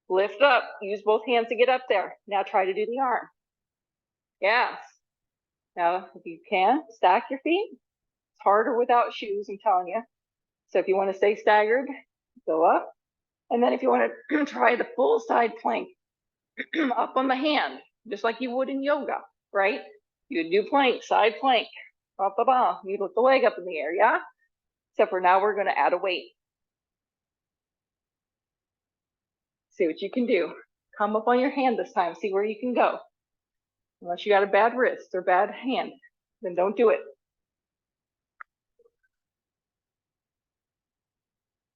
Lift up, use both hands to get up there. Now try to do the arm. Yes. Now, if you can, stack your feet. It's harder without shoes, I'm telling you. So if you want to stay staggered, go up. And then if you want to try the full side plank, up on the hand, just like you would in yoga, right? You do plank, side plank, up, up, up. You lift the leg up in the air, yeah? Except for now we're going to add a weight. See what you can do. Come up on your hand this time. See where you can go. Unless you got a bad wrist or bad hand, then don't do it.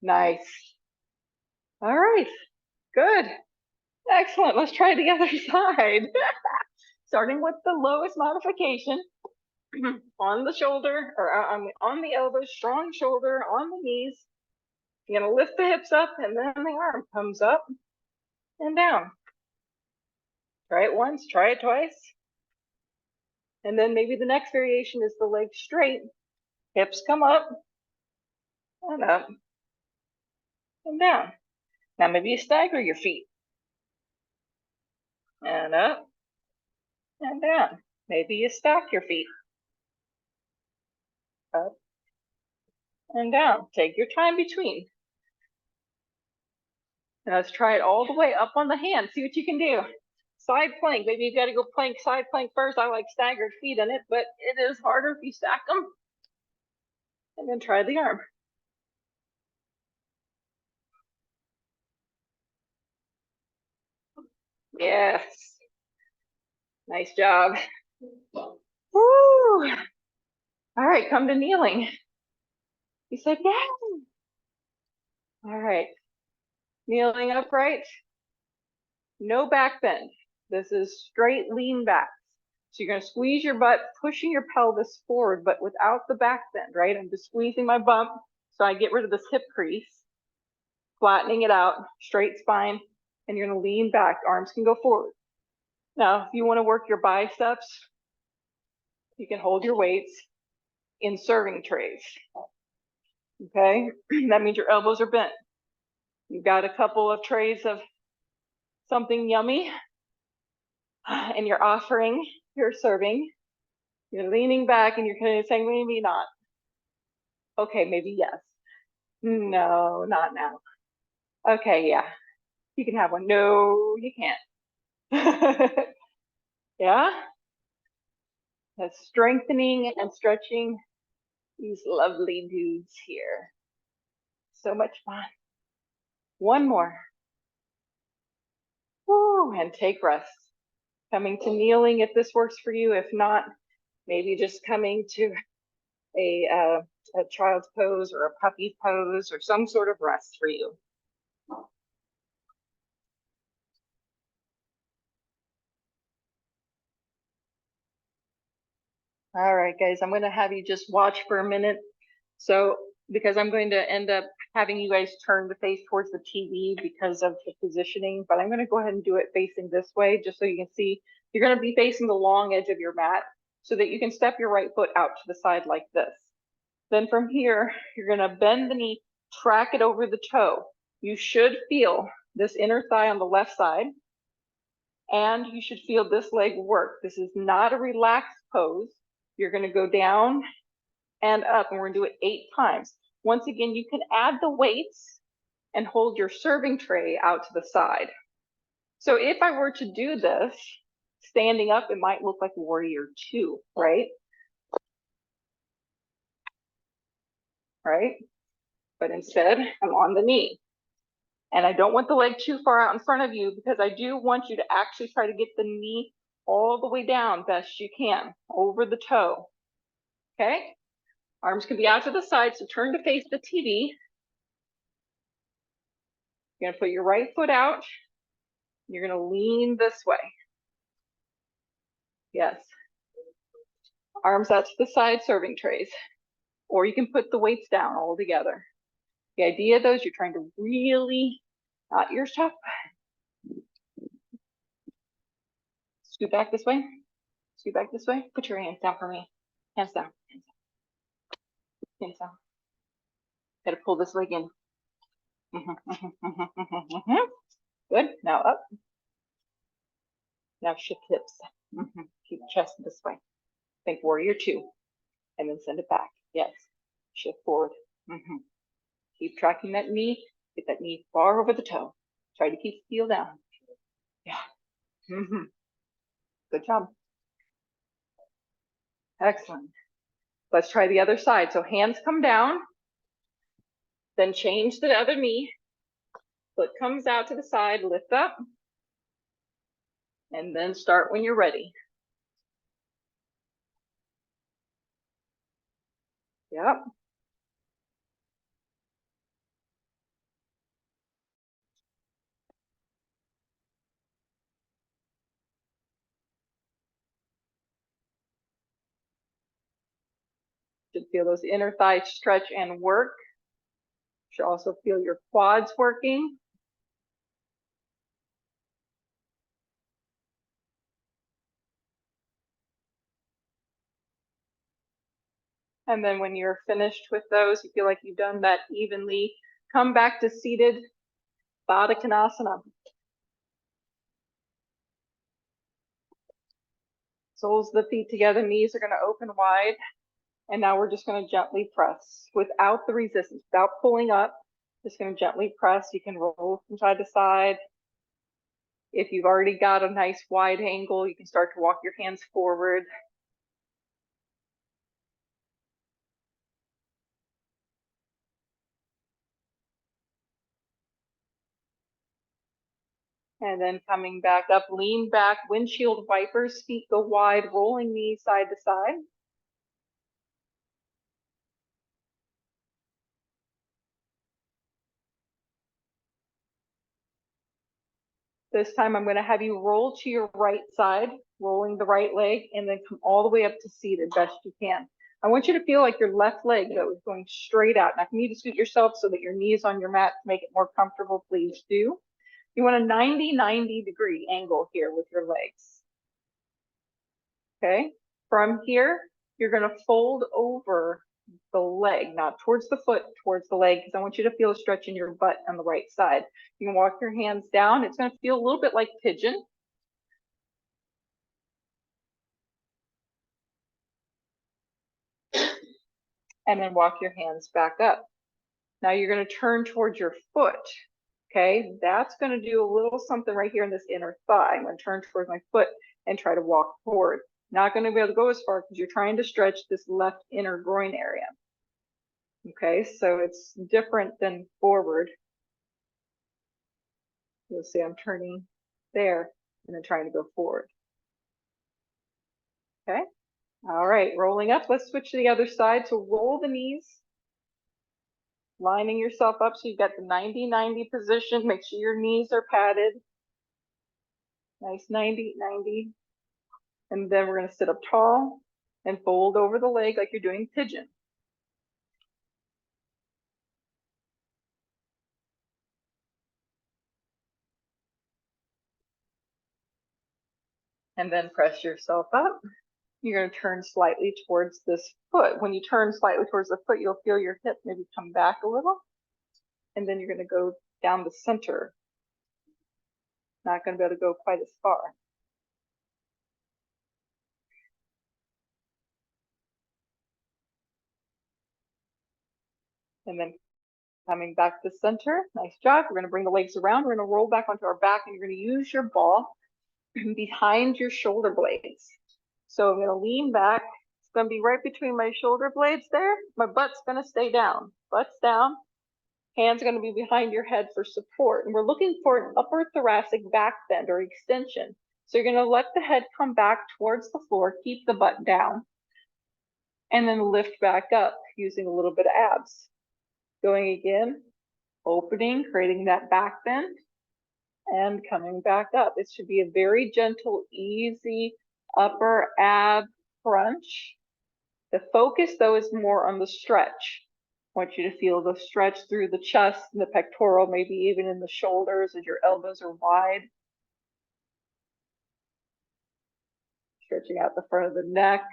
Nice. All right. Good. Excellent. Let's try the other side. Starting with the lowest modification on the shoulder or on the elbows, strong shoulder on the knees. You're going to lift the hips up and then the arm comes up and down. Try it once, try it twice. And then maybe the next variation is the legs straight, hips come up and down. Now maybe you stagger your feet and up and down. Maybe you stack your feet up and down. Take your time between. Now let's try it all the way up on the hand. See what you can do. Side plank, maybe you got to go plank, side plank first. I like staggered feet in it, but it is harder if you stack them. And then try the arm. Yes. Nice job. Woo. All right, come to kneeling. You said yes. All right. Kneeling upright. No back bend. This is straight lean back. So you're going to squeeze your butt, pushing your pelvis forward, but without the back bend, right? I'm just squeezing my bump so I get rid of this hip crease, flattening it out, straight spine, and you're going to lean back. Arms can go forward. Now, if you want to work your biceps, you can hold your weights in serving trays. Okay? That means your elbows are bent. You've got a couple of trays of something yummy, and you're offering, you're serving, you're leaning back, and you're kind of saying, maybe not. Okay, maybe yes. No, not now. Okay, yeah, you can have one. No, you can't. Yeah? That's strengthening and stretching these lovely dudes here. So much fun. One more. Woo, and take rest. Coming to kneeling if this works for you. If not, maybe just coming to a child's pose or a puppy pose or some sort of rest for you. All right, guys, I'm going to have you just watch for a minute. So, because I'm going to end up having you guys turn the face towards the TV because of the positioning, but I'm going to go ahead and do it facing this way just so you can see. You're going to be facing the long edge of your mat so that you can step your right foot out to the side like this. Then from here, you're going to bend the knee, track it over the toe. You should feel this inner thigh on the left side, and you should feel this leg work. This is not a relaxed pose. You're going to go down and up, and we're going to do it 8 times. Once again, you can add the weights and hold your serving tray out to the side. So if I were to do this standing up, it might look like warrior 2, right? Right? But instead, I'm on the knee. And I don't want the leg too far out in front of you because I do want you to actually try to get the knee all the way down best you can, over the toe. Okay? Arms can be out to the side, so turn to face the TV. You're going to put your right foot out. You're going to lean this way. Yes. Arms out to the side, serving trays. Or you can put the weights down all together. The idea though is you're trying to really, not ears tough. Scoot back this way. Scoot back this way. Put your hands down for me. Hands down. Hands down. Hands down. Gotta pull this leg in. Good. Now up. Now shift hips. Keep chest this way. Think warrior 2. And then send it back. Yes. Shift forward. Keep tracking that knee. Get that knee far over the toe. Try to keep heel down. Yeah. Good job. Excellent. Let's try the other side. So hands come down. Then change the other knee. Foot comes out to the side. Lift up. And then start when you're ready. Yep. Should feel those inner thighs stretch and work. Should also feel your quads working. And then when you're finished with those, you feel like you've done that evenly, come back to seated Baddha Konasana. Soles of the feet together, knees are going to open wide. And now we're just going to gently press without the resistance, without pulling up. Just going to gently press. You can roll from side to side. If you've already got a nice wide angle, you can start to walk your hands forward. And then coming back up, lean back, windshield wipers, feet go wide, rolling knees side to side. This time I'm going to have you roll to your right side, rolling the right leg, and then come all the way up to seated best you can. I want you to feel like your left leg, though, is going straight out. Now, if you need to scoot yourself so that your knee is on your mat to make it more comfortable, please do. You want a 90 degree angle here with your legs. Okay, from here, you're going to fold over the leg, not towards the foot, towards the leg, because I want you to feel a stretch in your butt on the right side. You can walk your hands down. It's going to feel a little bit like pigeon. And then walk your hands back up. Now you're going to turn towards your foot. Okay, that's going to do a little something right here in this inner thigh. I'm going to turn towards my foot and try to walk forward. Not going to be able to go as far because you're trying to stretch this left inner groin area. Okay, so it's different than forward. You'll see I'm turning there and then trying to go forward. Okay, all right, rolling up. Let's switch to the other side. So roll the knees, lining yourself up so you've got the 90 position. Make sure your knees are padded. Nice 90. And then we're going to sit up tall and fold over the leg like you're doing pigeon. And then press yourself up. You're going to turn slightly towards this foot. When you turn slightly towards the foot, you'll feel your hip maybe come back a little. And then you're going to go down the center. Not going to be able to go quite as far. And then coming back to center. Nice job. We're going to bring the legs around. We're going to roll back onto our back, and you're going to use your ball behind your shoulder blades. So I'm going to lean back. It's going to be right between my shoulder blades there. My butt's going to stay down. Butt's down. Hands are going to be behind your head for support. And we're looking for an upper thoracic back bend or extension. So you're going to let the head come back towards the floor, keep the butt down, and then lift back up using a little bit of abs. Going again, opening, creating that back bend, and coming back up. It should be a very gentle, easy upper ab crunch. The focus, though, is more on the stretch. I want you to feel the stretch through the chest and the pectoral, maybe even in the shoulders as your elbows are wide. Stretching out the front of the neck.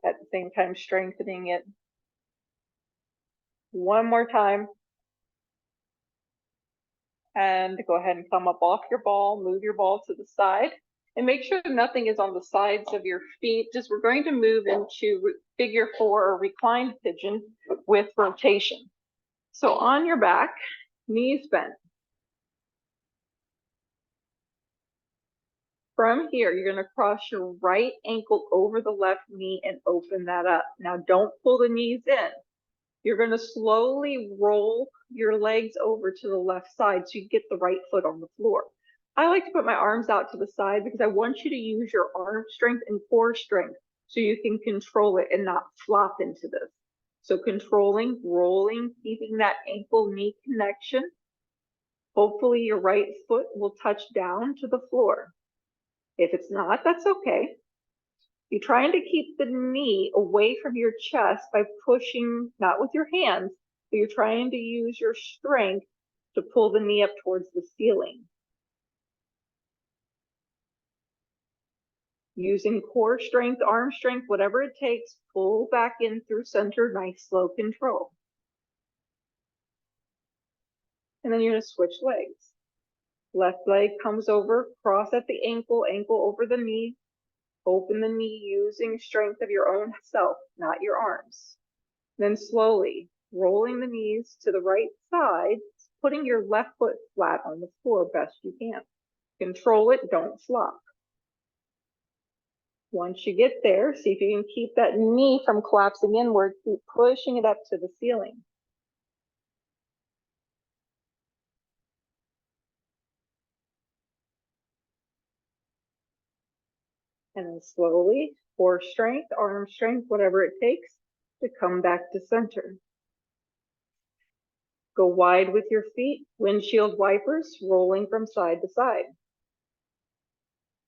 At the same time, strengthening it. One more time. And go ahead and come up off your ball, move your ball to the side, and make sure nothing is on the sides of your feet. Just we're going to move into figure 4 or reclined pigeon with rotation. So on your back, knees bent. From here, you're going to cross your right ankle over the left knee and open that up. Now don't pull the knees in. You're going to slowly roll your legs over to the left side so you get the right foot on the floor. I like to put my arms out to the side because I want you to use your arm strength and core strength so you can control it and not flop into this. So controlling, rolling, keeping that ankle-knee connection. Hopefully your right foot will touch down to the floor. If it's not, that's okay. You're trying to keep the knee away from your chest by pushing, not with your hands, but you're trying to use your strength to pull the knee up towards the ceiling. Using core strength, arm strength, whatever it takes, pull back in through center, nice slow control. And then you're going to switch legs. Left leg comes over, cross at the ankle, ankle over the knee. Open the knee using strength of your own self, not your arms. Then slowly rolling the knees to the right side, putting your left foot flat on the floor best you can. Control it, don't flop. Once you get there, see if you can keep that knee from collapsing inward. Keep pushing it up to the ceiling. And then slowly, core strength, arm strength, whatever it takes to come back to center. Go wide with your feet, windshield wipers rolling from side to side.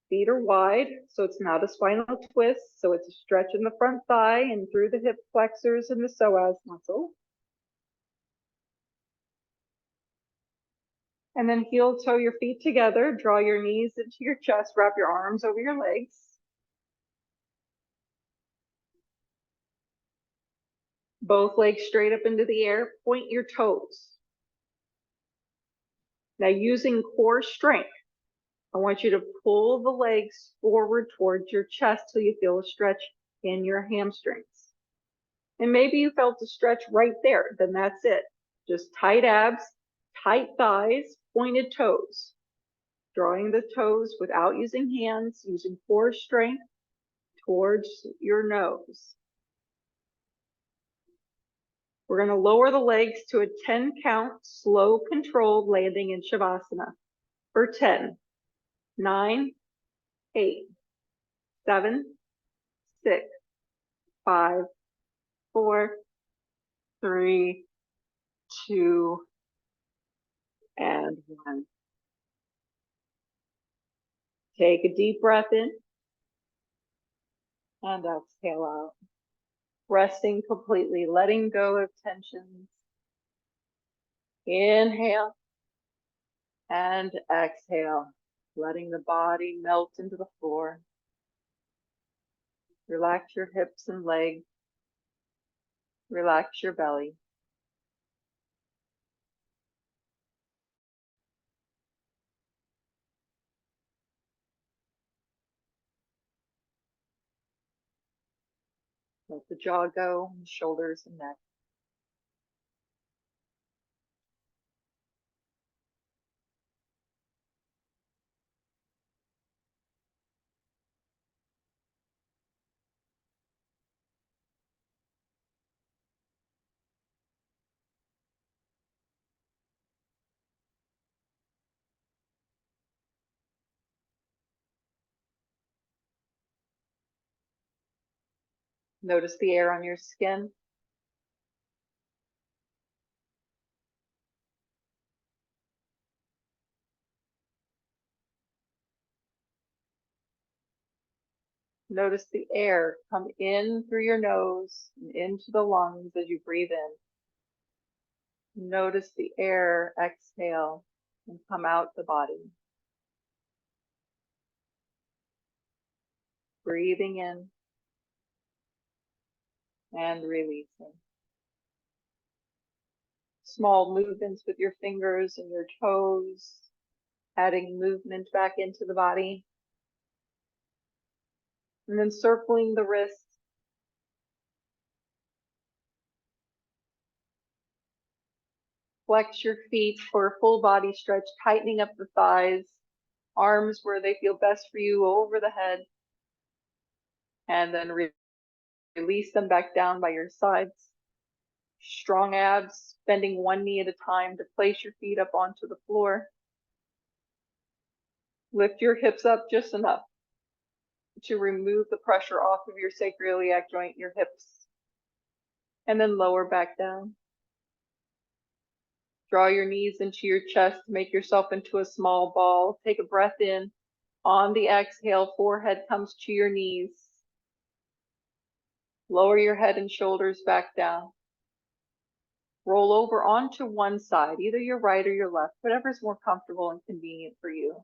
Feet are wide, so it's not a spinal twist, so it's a stretch in the front thigh and through the hip flexors and the psoas muscle. And then heel toe your feet together, draw your knees into your chest, wrap your arms over your legs. Both legs straight up into the air, point your toes. Now using core strength, I want you to pull the legs forward towards your chest till you feel a stretch in your hamstrings. And maybe you felt a stretch right there, then that's it. Just tight abs, tight thighs, pointed toes. Drawing the toes without using hands, using core strength towards your nose. We're going to lower the legs to a 10 count, slow, controlled landing in Shavasana for 10, 9, 8, 7, 6, 5, 4, 3, 2, and 1. Take a deep breath in and exhale out. Resting completely, letting go of tensions. Inhale and exhale, letting the body melt into the floor. Relax your hips and legs. Relax your belly. Let the jaw go, shoulders and neck. Notice the air on your skin. Notice the air come in through your nose and into the lungs as you breathe in. Notice the air exhale and come out the body. Breathing in and releasing. Small movements with your fingers and your toes, adding movement back into the body. And then circling the wrists. Flex your feet for a full body stretch, tightening up the thighs, arms where they feel best for you over the head. And then release them back down by your sides. Strong abs, bending one knee at a time to place your feet up onto the floor. Lift your hips up just enough to remove the pressure off of your sacroiliac joint, your hips, and then lower back down. Draw your knees into your chest, make yourself into a small ball. Take a breath in. On the exhale, forehead comes to your knees. Lower your head and shoulders back down. Roll over onto one side, either your right or your left, whatever's more comfortable and convenient for you.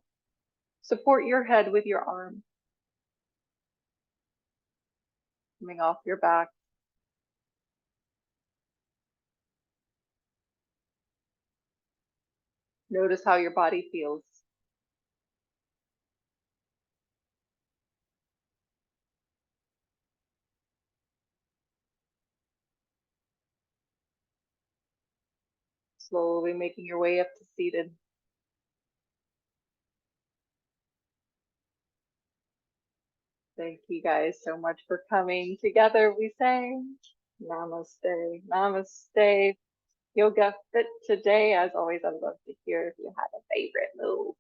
Support your head with your arm. Coming off your back. Notice how your body feels. Slowly making your way up to seated. Thank you guys so much for coming. Together we sang Namaste, Namaste. Yoga fit today. As always, I'd love to hear if you had a favorite move.